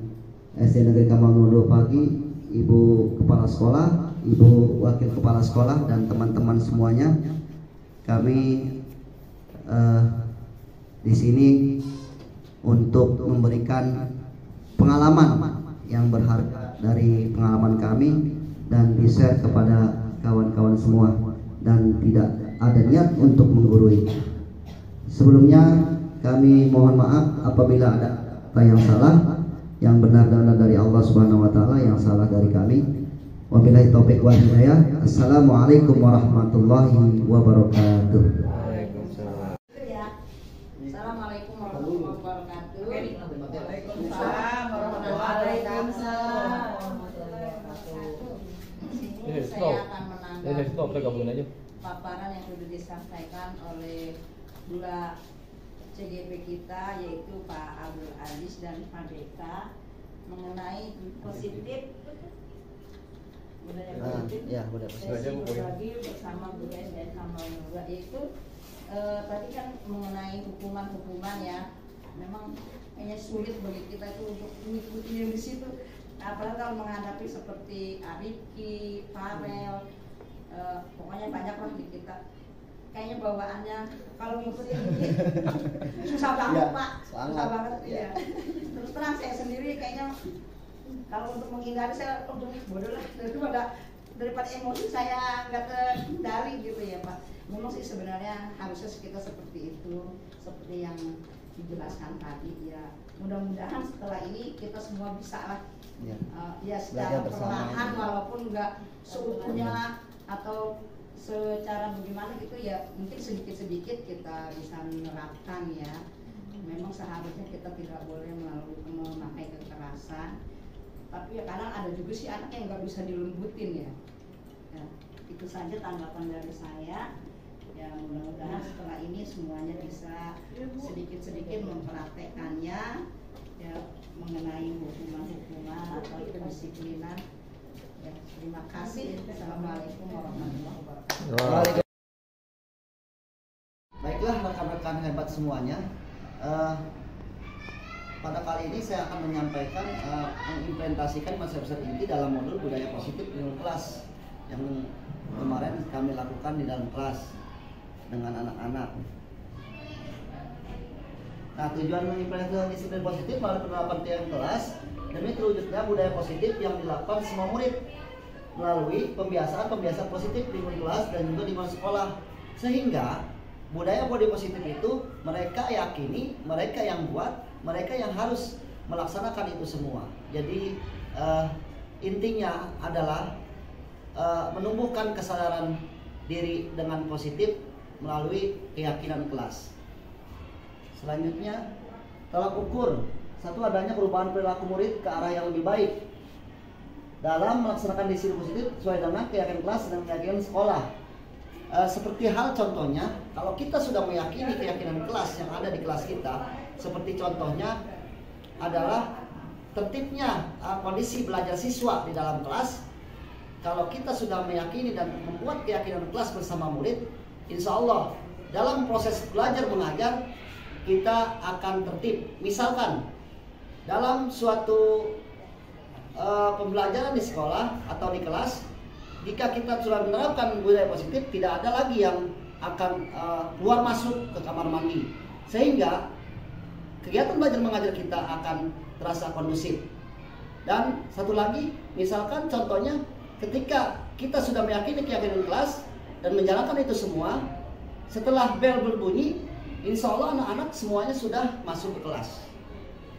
SD Negeri Kamang 02 Pagi, Ibu Kepala Sekolah, Ibu Wakil Kepala Sekolah, dan teman-teman semuanya. Kami di sini untuk memberikan pengalaman yang berharga dari pengalaman kami dan di-share kepada kawan-kawan semua, dan tidak ada niat untuk menggurui. Sebelumnya kami mohon maaf apabila ada kata yang salah, yang benar dari Allah Subhanahu wa taala, yang salah dari kami. Wabillahi taufiq wal hidayah. Assalamualaikum warahmatullahi wabarakatuh. Assalamualaikum warahmatullahi wabarakatuh. Waalaikumsalam warahmatullahi wabarakatuh. Di sini saya akan menanggapi paparan yang sudah disampaikan oleh dua CGP kita, yaitu Pak Abdul Aziz dan Pak Deka, mengenai positif budaya positif berbagi bersama budaya dan amal juga, yaitu tadi kan mengenai hukuman ya, memang kayaknya sulit bagi kita itu untuk mengikuti yang di situ, apalagi kalau menghadapi seperti Arifki, Farel, pokoknya banyak lah di kita. Kayaknya bawaannya kalau ngikutin susah banget Pak, susah banget ya. Terus terang saya sendiri kayaknya kalau untuk menghindari saya untuk bodoh lah, daripada emosi saya nggak terkendali gitu ya Pak. Memang sih sebenarnya harusnya kita seperti itu, seperti yang dijelaskan tadi ya. Mudah-mudahan setelah ini kita semua bisa lah ya secara perlahan, walaupun nggak seutuhnya atau secara bagaimana gitu ya, mungkin sedikit-sedikit kita bisa menerapkan ya. Memang seharusnya kita tidak boleh memakai kekerasan, tapi ya kadang ada juga sih anak yang nggak bisa dilembutin ya. Itu saja tanggapan dari saya. Ya mudah-mudahan setelah ini semuanya bisa sedikit-sedikit mempraktekannya ya, mengenai hukuman-hukuman atau kedisiplinan. Ya, terima kasih. Assalamualaikum warahmatullahi wabarakatuh. Baiklah rekan-rekan hebat semuanya, pada kali ini saya akan menyampaikan mengimplementasikan konsep besar inti dalam modul budaya positif di kelas yang kemarin kami lakukan di dalam kelas dengan anak-anak. Nah, tujuan mengimplementasikan disiplin positif melalui penerapan tiap kelas demi terwujudnya budaya positif yang dilakukan semua murid melalui pembiasaan positif di kelas dan juga di sekolah, sehingga budaya body positif itu mereka yakini, mereka yang buat, mereka yang harus melaksanakan itu semua. Jadi intinya adalah menumbuhkan kesadaran diri dengan positif melalui keyakinan kelas. Selanjutnya, tolak ukur satu adanya perubahan perilaku murid ke arah yang lebih baik dalam melaksanakan disiplin positif sesuai dengan keyakinan kelas dan keyakinan sekolah. Seperti hal contohnya, kalau kita sudah meyakini keyakinan kelas yang ada di kelas kita, seperti contohnya adalah tertibnya kondisi belajar siswa di dalam kelas. Kalau kita sudah meyakini dan membuat keyakinan kelas bersama murid, insya Allah dalam proses belajar mengajar kita akan tertib. Misalkan dalam suatu pembelajaran di sekolah atau di kelas, jika kita sudah menerapkan budaya positif, tidak ada lagi yang akan keluar masuk ke kamar mandi, sehingga kegiatan belajar mengajar kita akan terasa kondusif. Dan satu lagi, misalkan contohnya ketika kita sudah meyakini keyakinan kelas dan menjalankan itu semua, setelah bel berbunyi, insya Allah anak-anak semuanya sudah masuk ke kelas.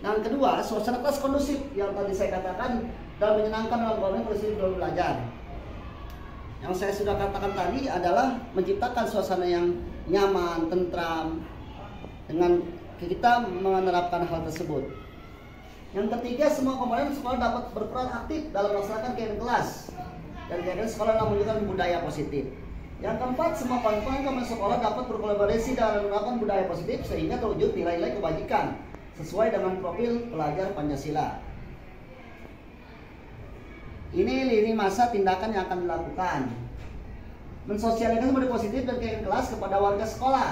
Nah, yang kedua, suasana kelas kondusif yang tadi saya katakan dalam menyenangkan dalam kondusif dalam belajar. yang saya sudah katakan tadi adalah menciptakan suasana yang nyaman, tentram dengan kita menerapkan hal tersebut. Yang ketiga, semua komponen sekolah dapat berperan aktif dalam melaksanakan kegiatan kelas dan kegiatan sekolah dalam menunjukkan budaya positif. Yang keempat, semua komponen sekolah dapat berkolaborasi dalam menerapkan budaya positif sehingga terwujud nilai-nilai kebajikan sesuai dengan profil pelajar Pancasila. Ini lini masa tindakan yang akan dilakukan. Mensosialisasikan budaya positif dan kegiatan kelas kepada warga sekolah.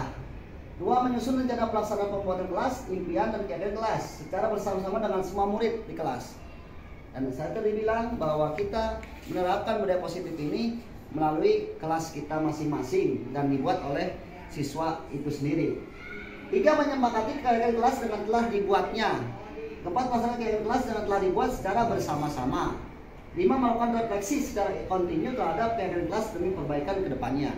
2. Menyusun rencana pelaksanaan pembuatan kelas, impian dan kegiatan kelas secara bersama-sama dengan semua murid di kelas. Dan saya tadi bilang bahwa kita menerapkan budaya positif ini melalui kelas kita masing-masing dan dibuat oleh siswa itu sendiri. 3. Menyepakati kegiatan kelas dengan telah dibuatnya. 4. Melaksanakan kegiatan kelas dengan telah dibuat secara bersama-sama. 5. Melakukan refleksi secara kontinu terhadap kegiatan kelas demi perbaikan ke depannya.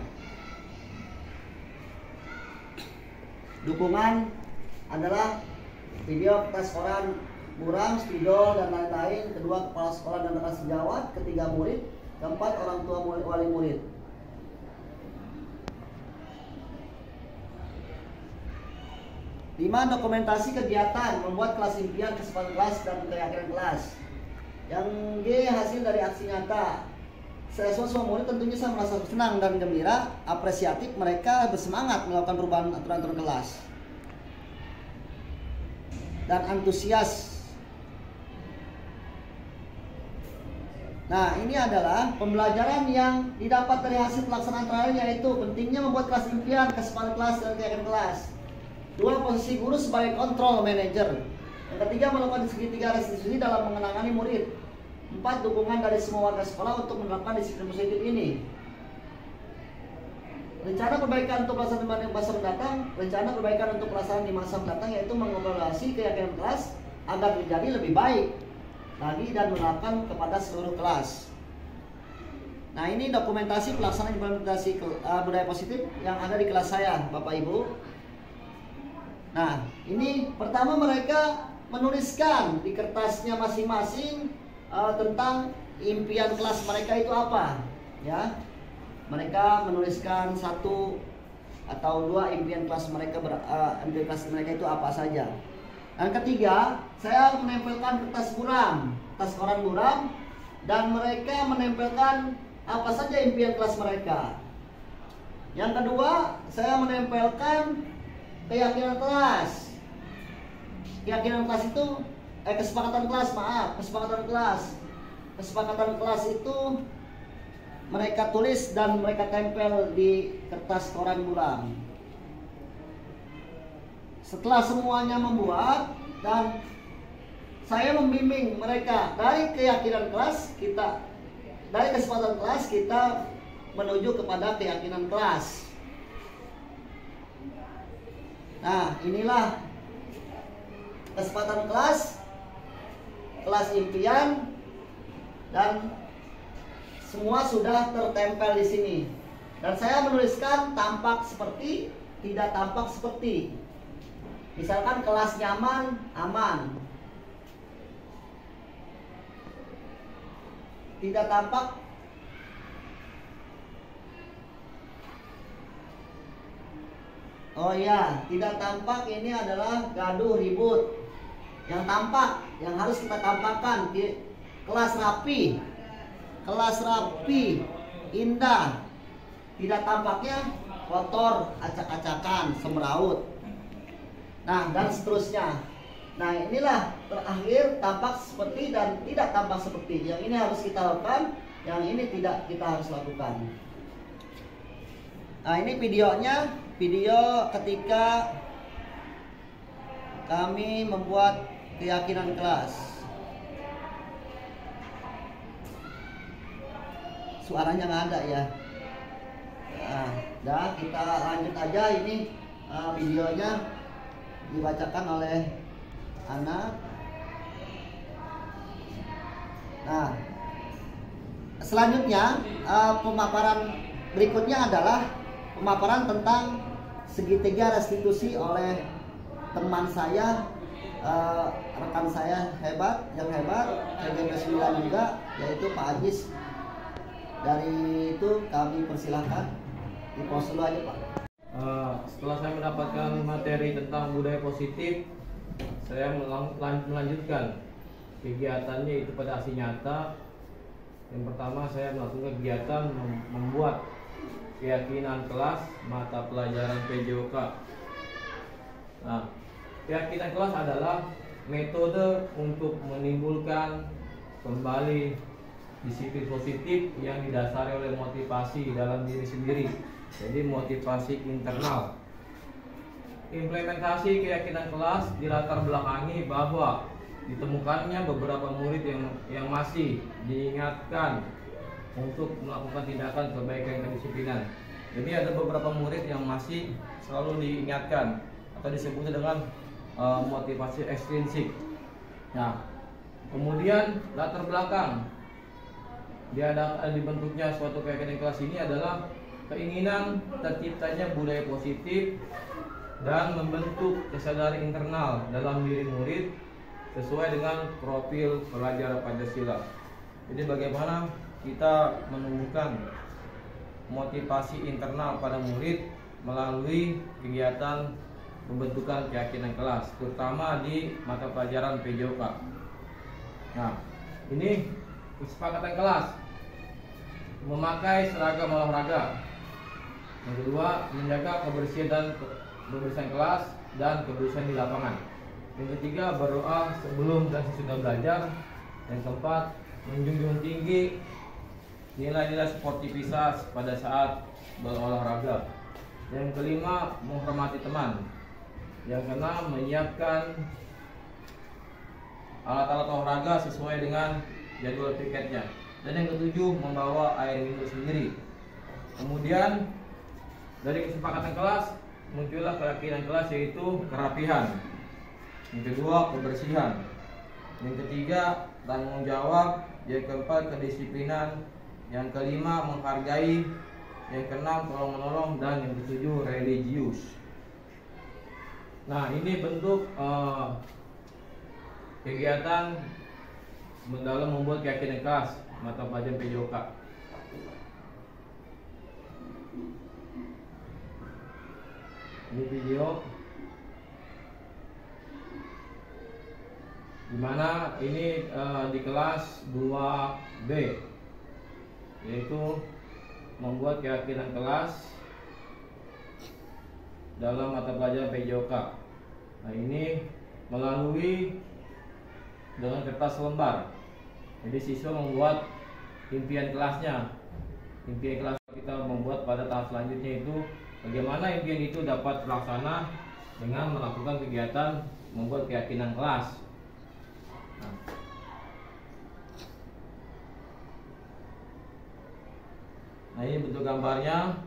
Dukungan adalah video tes koran buram, spidol dan lain-lain. Kedua, kepala sekolah dan rekan sejawat. Ketiga, murid. Keempat, orang tua wali murid. Lima, dokumentasi kegiatan membuat kelas impian, kesempatan kelas dan keyakinan kelas. Yang G, hasil dari aksi nyata. Semua murid tentunya saya merasa senang dan gembira, apresiatif, mereka bersemangat melakukan perubahan aturan-aturan kelas dan antusias. Nah, ini adalah pembelajaran yang didapat dari hasil pelaksanaan terakhir, yaitu pentingnya membuat kelas impian, kesempatan kelas dan keyakinan kelas. 2. Posisi guru sebagai control manager. Yang ketiga, melakukan segitiga restitusi dalam mengenangani murid. 4. Dukungan dari semua warga sekolah untuk menerapkan disiplin positif ini. Rencana perbaikan untuk pelaksanaan masa mendatang. Rencana perbaikan untuk pelaksanaan di masa mendatang yaitu mengevaluasi keyakinan kelas agar menjadi lebih baik lagi dan menerapkan kepada seluruh kelas. Nah, ini dokumentasi pelaksanaan implementasi budaya positif yang ada di kelas saya, Bapak Ibu. Nah, ini pertama mereka menuliskan di kertasnya masing-masing tentang impian kelas mereka itu apa, ya. Mereka menuliskan 1 atau 2 impian kelas mereka itu apa saja. Dan ketiga, saya menempelkan kertas koran buram, dan mereka menempelkan apa saja impian kelas mereka. Yang kedua, saya menempelkan keyakinan kelas. Keyakinan kelas itu kesepakatan kelas itu mereka tulis dan mereka tempel di kertas koran buram. Setelah semuanya membuat, dan saya membimbing mereka dari keyakinan kelas kita, dari kesepakatan kelas kita menuju kepada keyakinan kelas. Nah, inilah kesepakatan kelas impian, dan semua sudah tertempel di sini. Dan saya menuliskan tampak seperti, tidak tampak seperti. Misalkan kelas nyaman, aman. Tidak tampak oh iya, tidak tampak ini adalah gaduh, ribut. Yang tampak, yang harus kita tampakkan, kelas rapi, indah. Tidak tampaknya kotor, acak-acakan, semeraut. Nah, dan seterusnya. Nah, inilah terakhir tampak seperti dan tidak tampak seperti. Yang ini harus kita lakukan, yang ini tidak kita harus lakukan. Nah, ini videonya, video ketika kami membuat keyakinan kelas. Suaranya nggak ada ya. Nah, kita lanjut aja, ini videonya dibacakan oleh anak. Nah, selanjutnya pemaparan berikutnya adalah pemaparan tentang segitiga restitusi oleh teman saya, rekan saya yang hebat, CGP 9 juga, yaitu Pak Ajis Dari itu kami persilahkan di pos dulu aja Pak. Setelah saya mendapatkan materi tentang budaya positif, saya melanjutkan kegiatannya itu pada aksi nyata. Yang pertama, saya melakukan kegiatan membuat keyakinan kelas mata pelajaran PJOK. Nah, keyakinan kelas adalah metode untuk menimbulkan kembali disiplin positif yang didasari oleh motivasi dalam diri sendiri. Jadi motivasi internal. Implementasi keyakinan kelas dilatar belakangi bahwa ditemukannya beberapa murid yang masih diingatkan untuk melakukan tindakan kebaikan kedisiplinan. Jadi ada beberapa murid yang masih selalu diingatkan atau disebut dengan motivasi ekstrinsik. Nah, kemudian latar belakang dibentuknya suatu keyakinan kelas ini adalah keinginan terciptanya budaya positif dan membentuk kesadaran internal dalam diri murid sesuai dengan profil pelajar Pancasila. Jadi bagaimana kita menumbuhkan motivasi internal pada murid melalui kegiatan pembentukan keyakinan kelas, terutama di mata pelajaran PJOK. Nah, ini kesepakatan kelas memakai seragam olahraga. Yang kedua, menjaga kebersihan kelas dan kebersihan di lapangan. Yang ketiga, berdoa sebelum dan sesudah belajar. Yang keempat, menjunjung tinggi nilai-nilai sportivitas pada saat berolahraga. Yang kelima, menghormati teman. Yang keenam, menyiapkan alat-alat olahraga sesuai dengan jadwal piketnya. Dan yang ketujuh, membawa air minum sendiri. Kemudian dari kesepakatan kelas muncullah keyakinan kelas, yaitu kerapihan. Yang kedua, kebersihan. Yang ketiga, tanggung jawab. Yang keempat, kedisiplinan. Yang kelima, menghargai. Yang keenam, tolong menolong. Dan yang ketujuh, religius. Nah, ini bentuk kegiatan dalam membuat keyakinan kelas mata pelajaran PJOK. Ini video dimana ini di kelas 2B, yaitu membuat keyakinan kelas dalam mata pelajaran PJOK. Nah, ini melalui dengan kertas lembar. Jadi siswa membuat impian kelasnya. Impian kelas kita membuat pada tahap selanjutnya itu bagaimana impian itu dapat terlaksana dengan melakukan kegiatan membuat keyakinan kelas. Nah, ini bentuk gambarnya.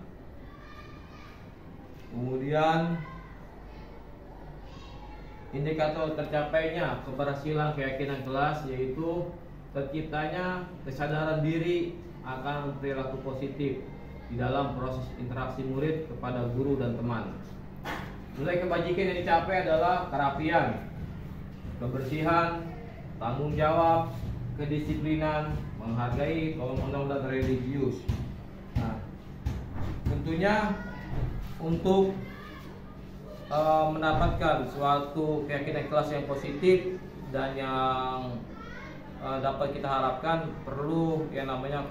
Kemudian indikator tercapainya keberhasilan keyakinan kelas yaitu terciptanya kesadaran diri akan perilaku positif di dalam proses interaksi murid kepada guru dan teman. Nilai kebajikan yang dicapai adalah kerapian, kebersihan, tanggung jawab, kedisiplinan, menghargai, tolong menolong, dan religius. Nah, tentunya untuk mendapatkan suatu keyakinan kelas yang positif dan yang dapat kita harapkan perlu yang namanya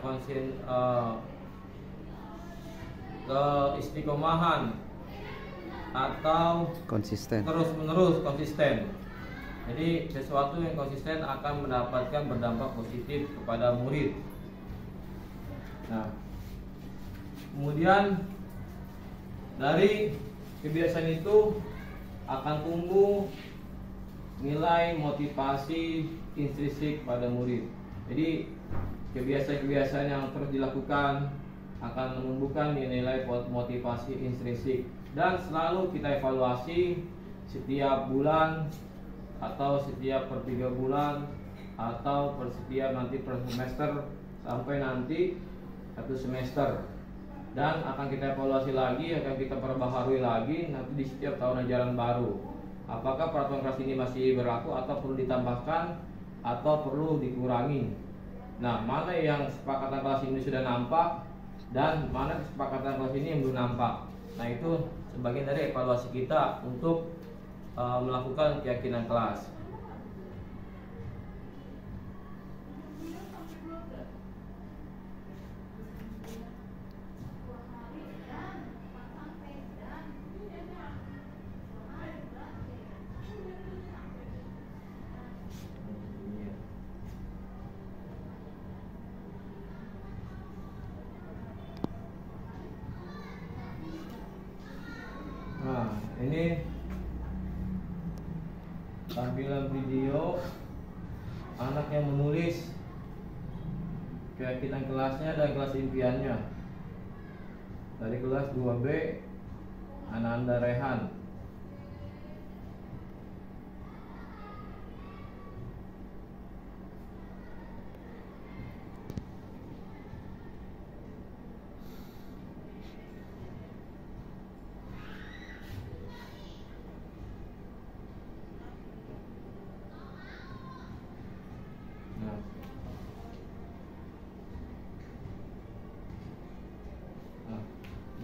keistiqomahan atau terus-menerus konsisten. Jadi sesuatu yang konsisten akan mendapatkan berdampak positif kepada murid. Nah, kemudian dari kebiasaan itu akan tumbuh nilai motivasi intrinsik pada murid. Jadi kebiasaan-kebiasaan yang terus dilakukan akan menumbuhkan nilai motivasi intrinsik, dan selalu kita evaluasi setiap bulan atau setiap per 3 bulan atau per setiap nanti per semester sampai nanti 1 semester, dan akan kita evaluasi lagi, akan kita perbaharui lagi nanti di setiap tahun ajaran baru. Apakah peraturan kelas ini masih berlaku atau perlu ditambahkan atau perlu dikurangi. Nah, mana yang kesepakatan kelas ini sudah nampak dan mana kesepakatan kelas ini yang belum nampak. Nah, itu sebagian dari evaluasi kita untuk melakukan keyakinan kelas. Nah, ini tampilan video anak yang menulis keyakinan kelasnya dan kelas impiannya dari kelas 2B Ananda Rehan.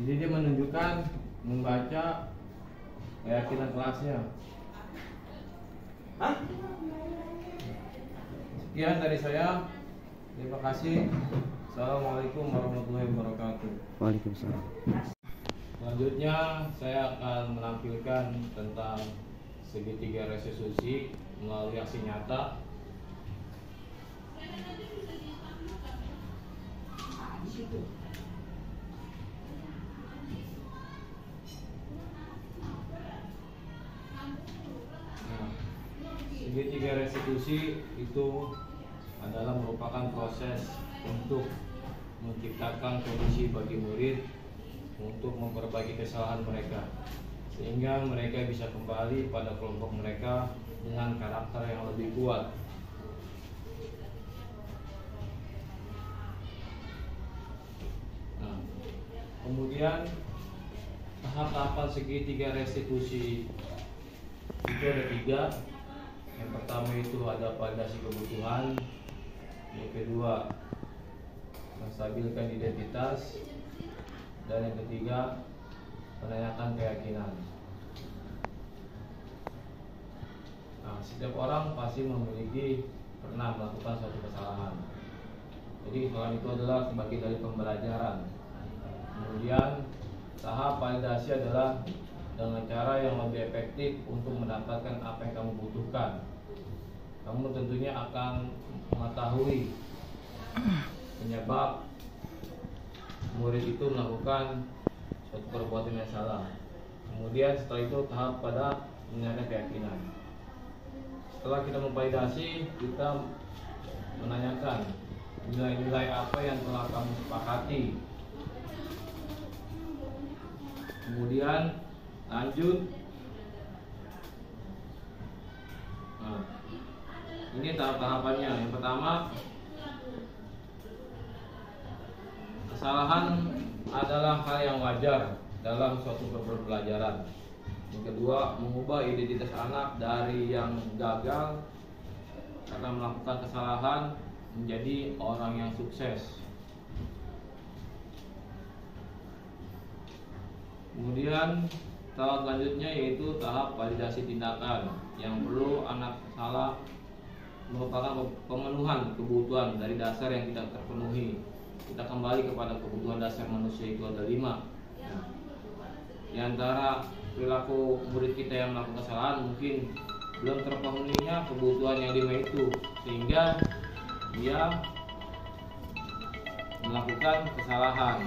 Jadi dia menunjukkan membaca keyakinan kelasnya. Sekian dari saya. Terima kasih. Assalamualaikum warahmatullahi wabarakatuh. Waalaikumsalam. Selanjutnya saya akan menampilkan tentang segitiga restitusi melalui aksi nyata. Segitiga restitusi itu adalah merupakan proses untuk menciptakan kondisi bagi murid untuk memperbaiki kesalahan mereka sehingga mereka bisa kembali pada kelompok mereka dengan karakter yang lebih kuat. Nah, kemudian tahap-tahapan segitiga restitusi itu ada 3. Yang pertama itu ada validasi kebutuhan, yang kedua menstabilkan identitas, dan yang ketiga menanyakan keyakinan. Nah, setiap orang pasti memiliki pernah melakukan suatu kesalahan. Jadi kesalahan itu adalah sebagai dari pembelajaran. Kemudian tahap validasi adalah dengan cara yang lebih efektif untuk mendapatkan apa yang kamu butuhkan. Kamu tentunya akan mengetahui penyebab murid itu melakukan suatu perbuatan yang salah. Kemudian setelah itu tahap pada menanyakan keyakinan. Setelah kita memvalidasi, kita menanyakan nilai-nilai apa yang telah kamu sepakati. Kemudian lanjut. Nah, ini tahap-tahapannya. Yang pertama, kesalahan adalah hal yang wajar dalam suatu pembelajaran. Yang kedua, mengubah identitas anak dari yang gagal karena melakukan kesalahan menjadi orang yang sukses. Kemudian tahap selanjutnya yaitu tahap validasi tindakan yang perlu anak salah merupakan pemenuhan kebutuhan dari dasar yang tidak terpenuhi. Kita kembali kepada kebutuhan dasar manusia itu ada 5. Nah, di antara perilaku murid kita yang melakukan kesalahan mungkin belum terpenuhinya kebutuhan yang 5 itu, sehingga dia melakukan kesalahan.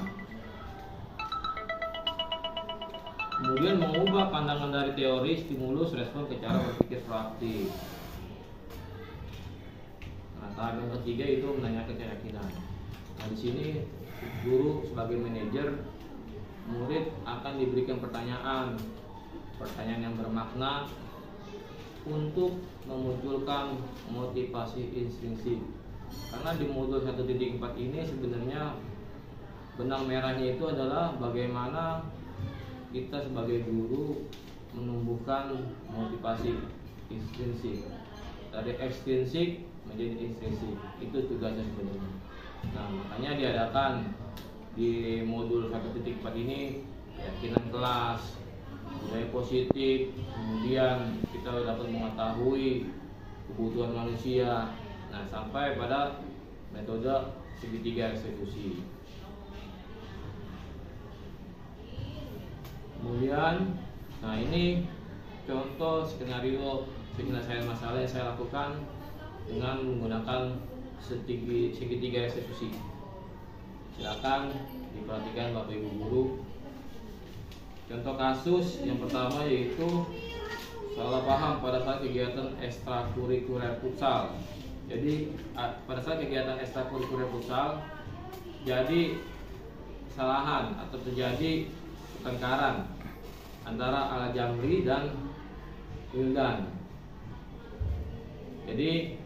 Kemudian mengubah pandangan dari teori, stimulus, respon ke cara berpikir proaktif. Nah, tahap yang ketiga itu menanyakan keyakinan. Nah, di sini guru sebagai manajer, murid akan diberikan pertanyaan yang bermakna untuk memunculkan motivasi intrinsik. Karena di modul 1.4 ini sebenarnya benang merahnya itu adalah bagaimana kita sebagai guru menumbuhkan motivasi intrinsik. Dari ekstrinsik menjadi instruksi. Itu tugasnya sebenarnya. Nah, makanya diadakan di modul 1.4 ini keyakinan kelas, budaya positif, kemudian kita dapat mengetahui kebutuhan manusia. Nah, sampai pada metode segitiga eksekusi. Kemudian, nah ini contoh skenario penyelesaian masalah yang saya lakukan dengan menggunakan segitiga eksekusi. Silakan diperhatikan Bapak Ibu guru. Contoh kasus yang pertama yaitu salah paham pada saat kegiatan ekstrakurikuler futsal. Jadi pada saat kegiatan ekstrakurikuler futsal, jadi kesalahan atau terjadi pertengkaran antara Al Jamri dan Wildan. Jadi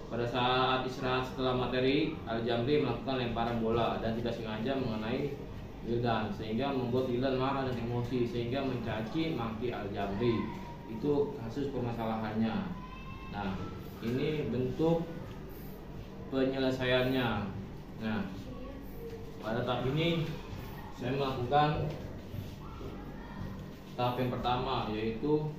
pada saat istirahat setelah materi, Al Jamri melakukan lemparan bola dan tidak sengaja mengenai Wildan, sehingga membuat Wildan marah dan emosi sehingga mencaci maki Al Jamri. Itu kasus permasalahannya. Nah, ini bentuk penyelesaiannya. Nah, pada tahap ini saya melakukan tahap yang pertama, yaitu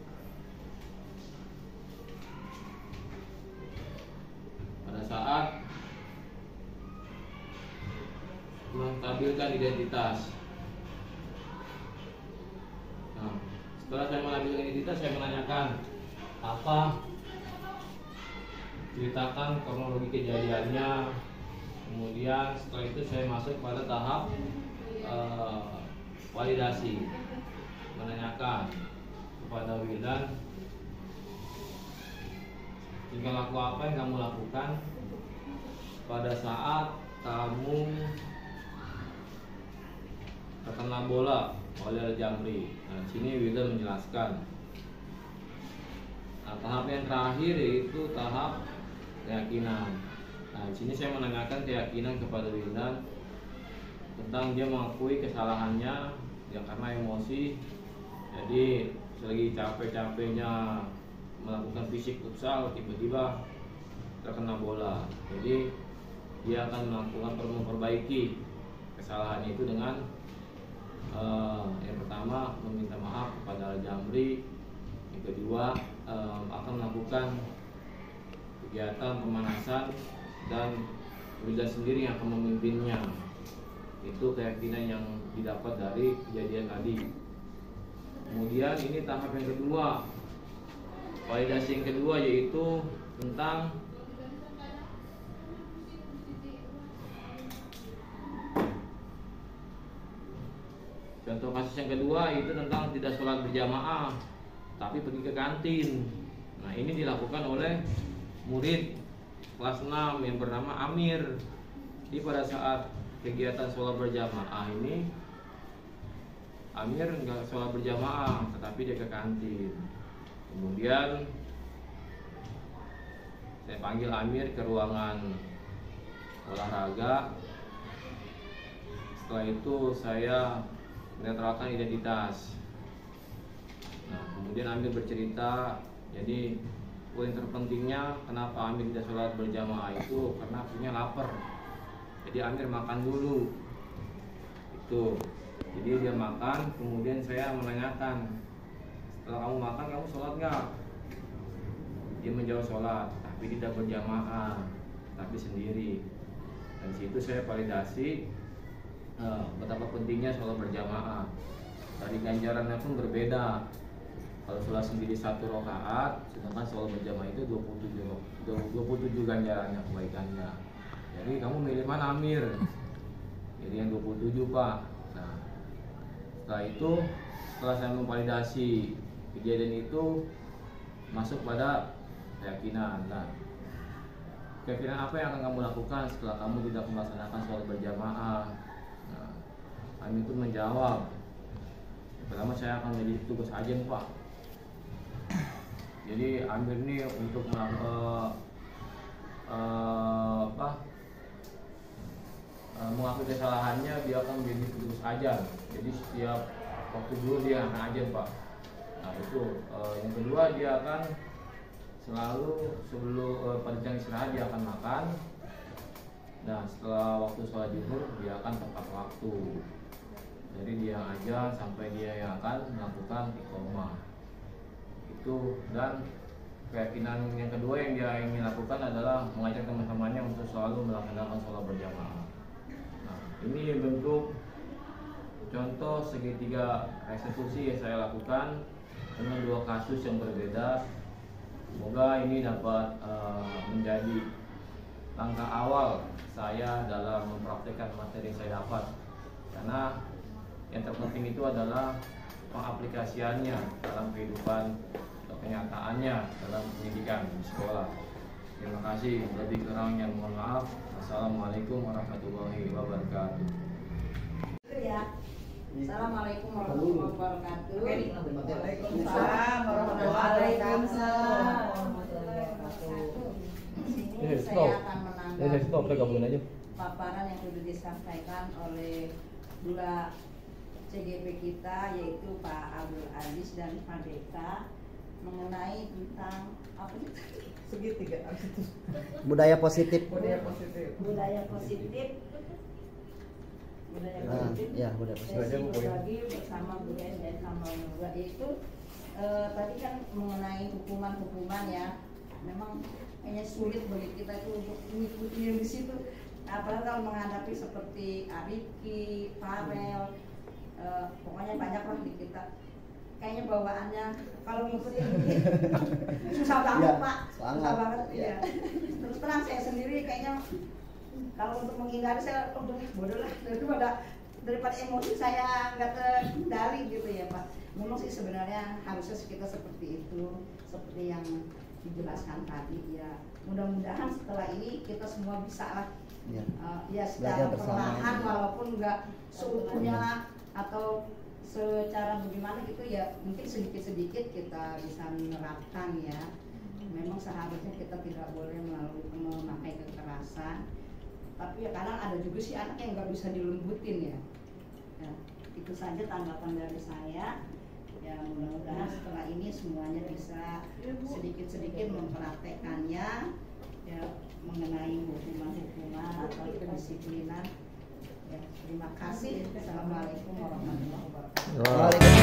pada saat menampilkan identitas. Nah, setelah saya menampilkan identitas, saya menanyakan apa, ceritakan kronologi kejadiannya. Kemudian setelah itu saya masuk pada tahap validasi, menanyakan kepada Wildan, tingkah laku apa yang kamu lakukan pada saat kamu terkena bola oleh Al Jamri. Nah, sini Wildan menjelaskan. Nah, tahap yang terakhir yaitu tahap keyakinan. Nah, di sini saya menanyakan keyakinan kepada Wildan tentang dia mengakui kesalahannya ya karena emosi. Jadi selagi capek-capeknya melakukan fisik futsal, tiba-tiba terkena bola. Jadi dia akan melakukan memperbaiki kesalahan itu dengan yang pertama meminta maaf kepada Al Jamri, yang kedua akan melakukan kegiatan pemanasan dan Wildan sendiri yang akan memimpinnya. Itu keyakinan yang didapat dari kejadian tadi. Kemudian ini tahap yang kedua, validasi yang kedua yaitu tentang contoh kasus yang kedua itu tentang tidak sholat berjamaah tapi pergi ke kantin. Nah, ini dilakukan oleh murid kelas 6 yang bernama Amir. Jadi pada saat kegiatan sholat berjamaah ini Amir nggak sholat berjamaah tetapi dia ke kantin. Kemudian saya panggil Amir ke ruangan olahraga. Setelah itu saya menetralkan identitas. Nah, kemudian Amir bercerita, jadi poin terpentingnya kenapa Amir tidak sholat berjamaah itu karena punya lapar. Jadi Amir makan dulu. Itu. Jadi dia makan, kemudian saya menanyakan, setelah kamu makan kamu sholat nggak? Dia menjawab sholat, tapi tidak berjamaah, tapi sendiri. Dan situ saya validasi betapa pentingnya sholat berjamaah. Dari ganjarannya pun berbeda. Kalau sholat sendiri 1 rakaat, sedangkan sholat berjamaah itu 27 ganjarannya, kebaikannya. Jadi kamu milih mana Amir? Jadi yang 27 Pak. Nah, setelah itu, setelah saya memvalidasi kejadian itu, masuk pada keyakinan. Nah, keyakinan apa yang akan kamu lakukan setelah kamu tidak melaksanakan sholat berjamaah? Nah, Amir itu menjawab, pertama saya akan menjadi tugas ajen Pak. Jadi Amir ini untuk mengakui kesalahannya, dia akan menjadi petugas ajan. Jadi setiap waktu dulu dia akan ajan Pak. Nah itu yang kedua, dia akan selalu sebelum pada jam istirahat dia akan makan. Dan setelah waktu sholat zuhur dia akan tepat waktu. Jadi dia aja sampai dia yang akan melakukan iqomah. Itu, dan keyakinan yang kedua yang dia ingin lakukan adalah mengajak teman-temannya untuk selalu melaksanakan sholat berjamaah. Nah, ini bentuk contoh segitiga restitusi yang saya lakukan dengan dua kasus yang berbeda. Semoga ini dapat menjadi langkah awal saya dalam mempraktikkan materi yang saya dapat, karena yang terpenting itu adalah pengaplikasiannya dalam kehidupan atau kenyataannya dalam pendidikan di sekolah. Terima kasih, lebih kurangnya mohon maaf. Assalamualaikum warahmatullahi wabarakatuh. Ya. Assalamualaikum warahmatullahi wabarakatuh. Waalaikumsalam warahmatullahi wabarakatuh. Di sini saya akan menanggapi paparan yang sudah disampaikan oleh dua CGP kita, yaitu Pak Abdul Aziz dan Pak Deka, mengenai tentang apa itu? Segitiga. Budaya positif. Budaya positif. Ya, budaya positif. Sesi berbagi bersama budaya dan sama juga, yaitu tadi kan mengenai hukuman ya. Memang kayaknya sulit bagi kita itu untuk mengikuti di situ. Apalagi kalau menghadapi seperti Arifki, Farel, pokoknya banyak lah di kita. Kayaknya bawaannya kalau ngikutin ini susah banget, Pak. Susah banget. Ya. Terus terang saya sendiri kayaknya kalau untuk menghindari saya untuk bodoh lah, daripada emosi saya nggak terkendali gitu ya, Pak. Memang sih sebenarnya harusnya kita seperti itu, seperti yang dijelaskan tadi ya. Mudah-mudahan setelah ini kita semua bisa lah ya secara perlahan, walaupun nggak seutuhnya atau secara bagaimana gitu ya, mungkin sedikit-sedikit kita bisa menerapkan ya. Memang seharusnya kita tidak boleh memakai kekerasan, tapi ya kadang ada juga sih anak yang nggak bisa dilembutin ya. Itu saja tanggapan dari saya. Ya, mudah-mudahan setelah ini semuanya bisa sedikit-sedikit mempraktekannya ya, mengenai hukuman-hukuman atau kedisiplinan ya. Terima kasih. Assalamualaikum warahmatullahi wabarakatuh.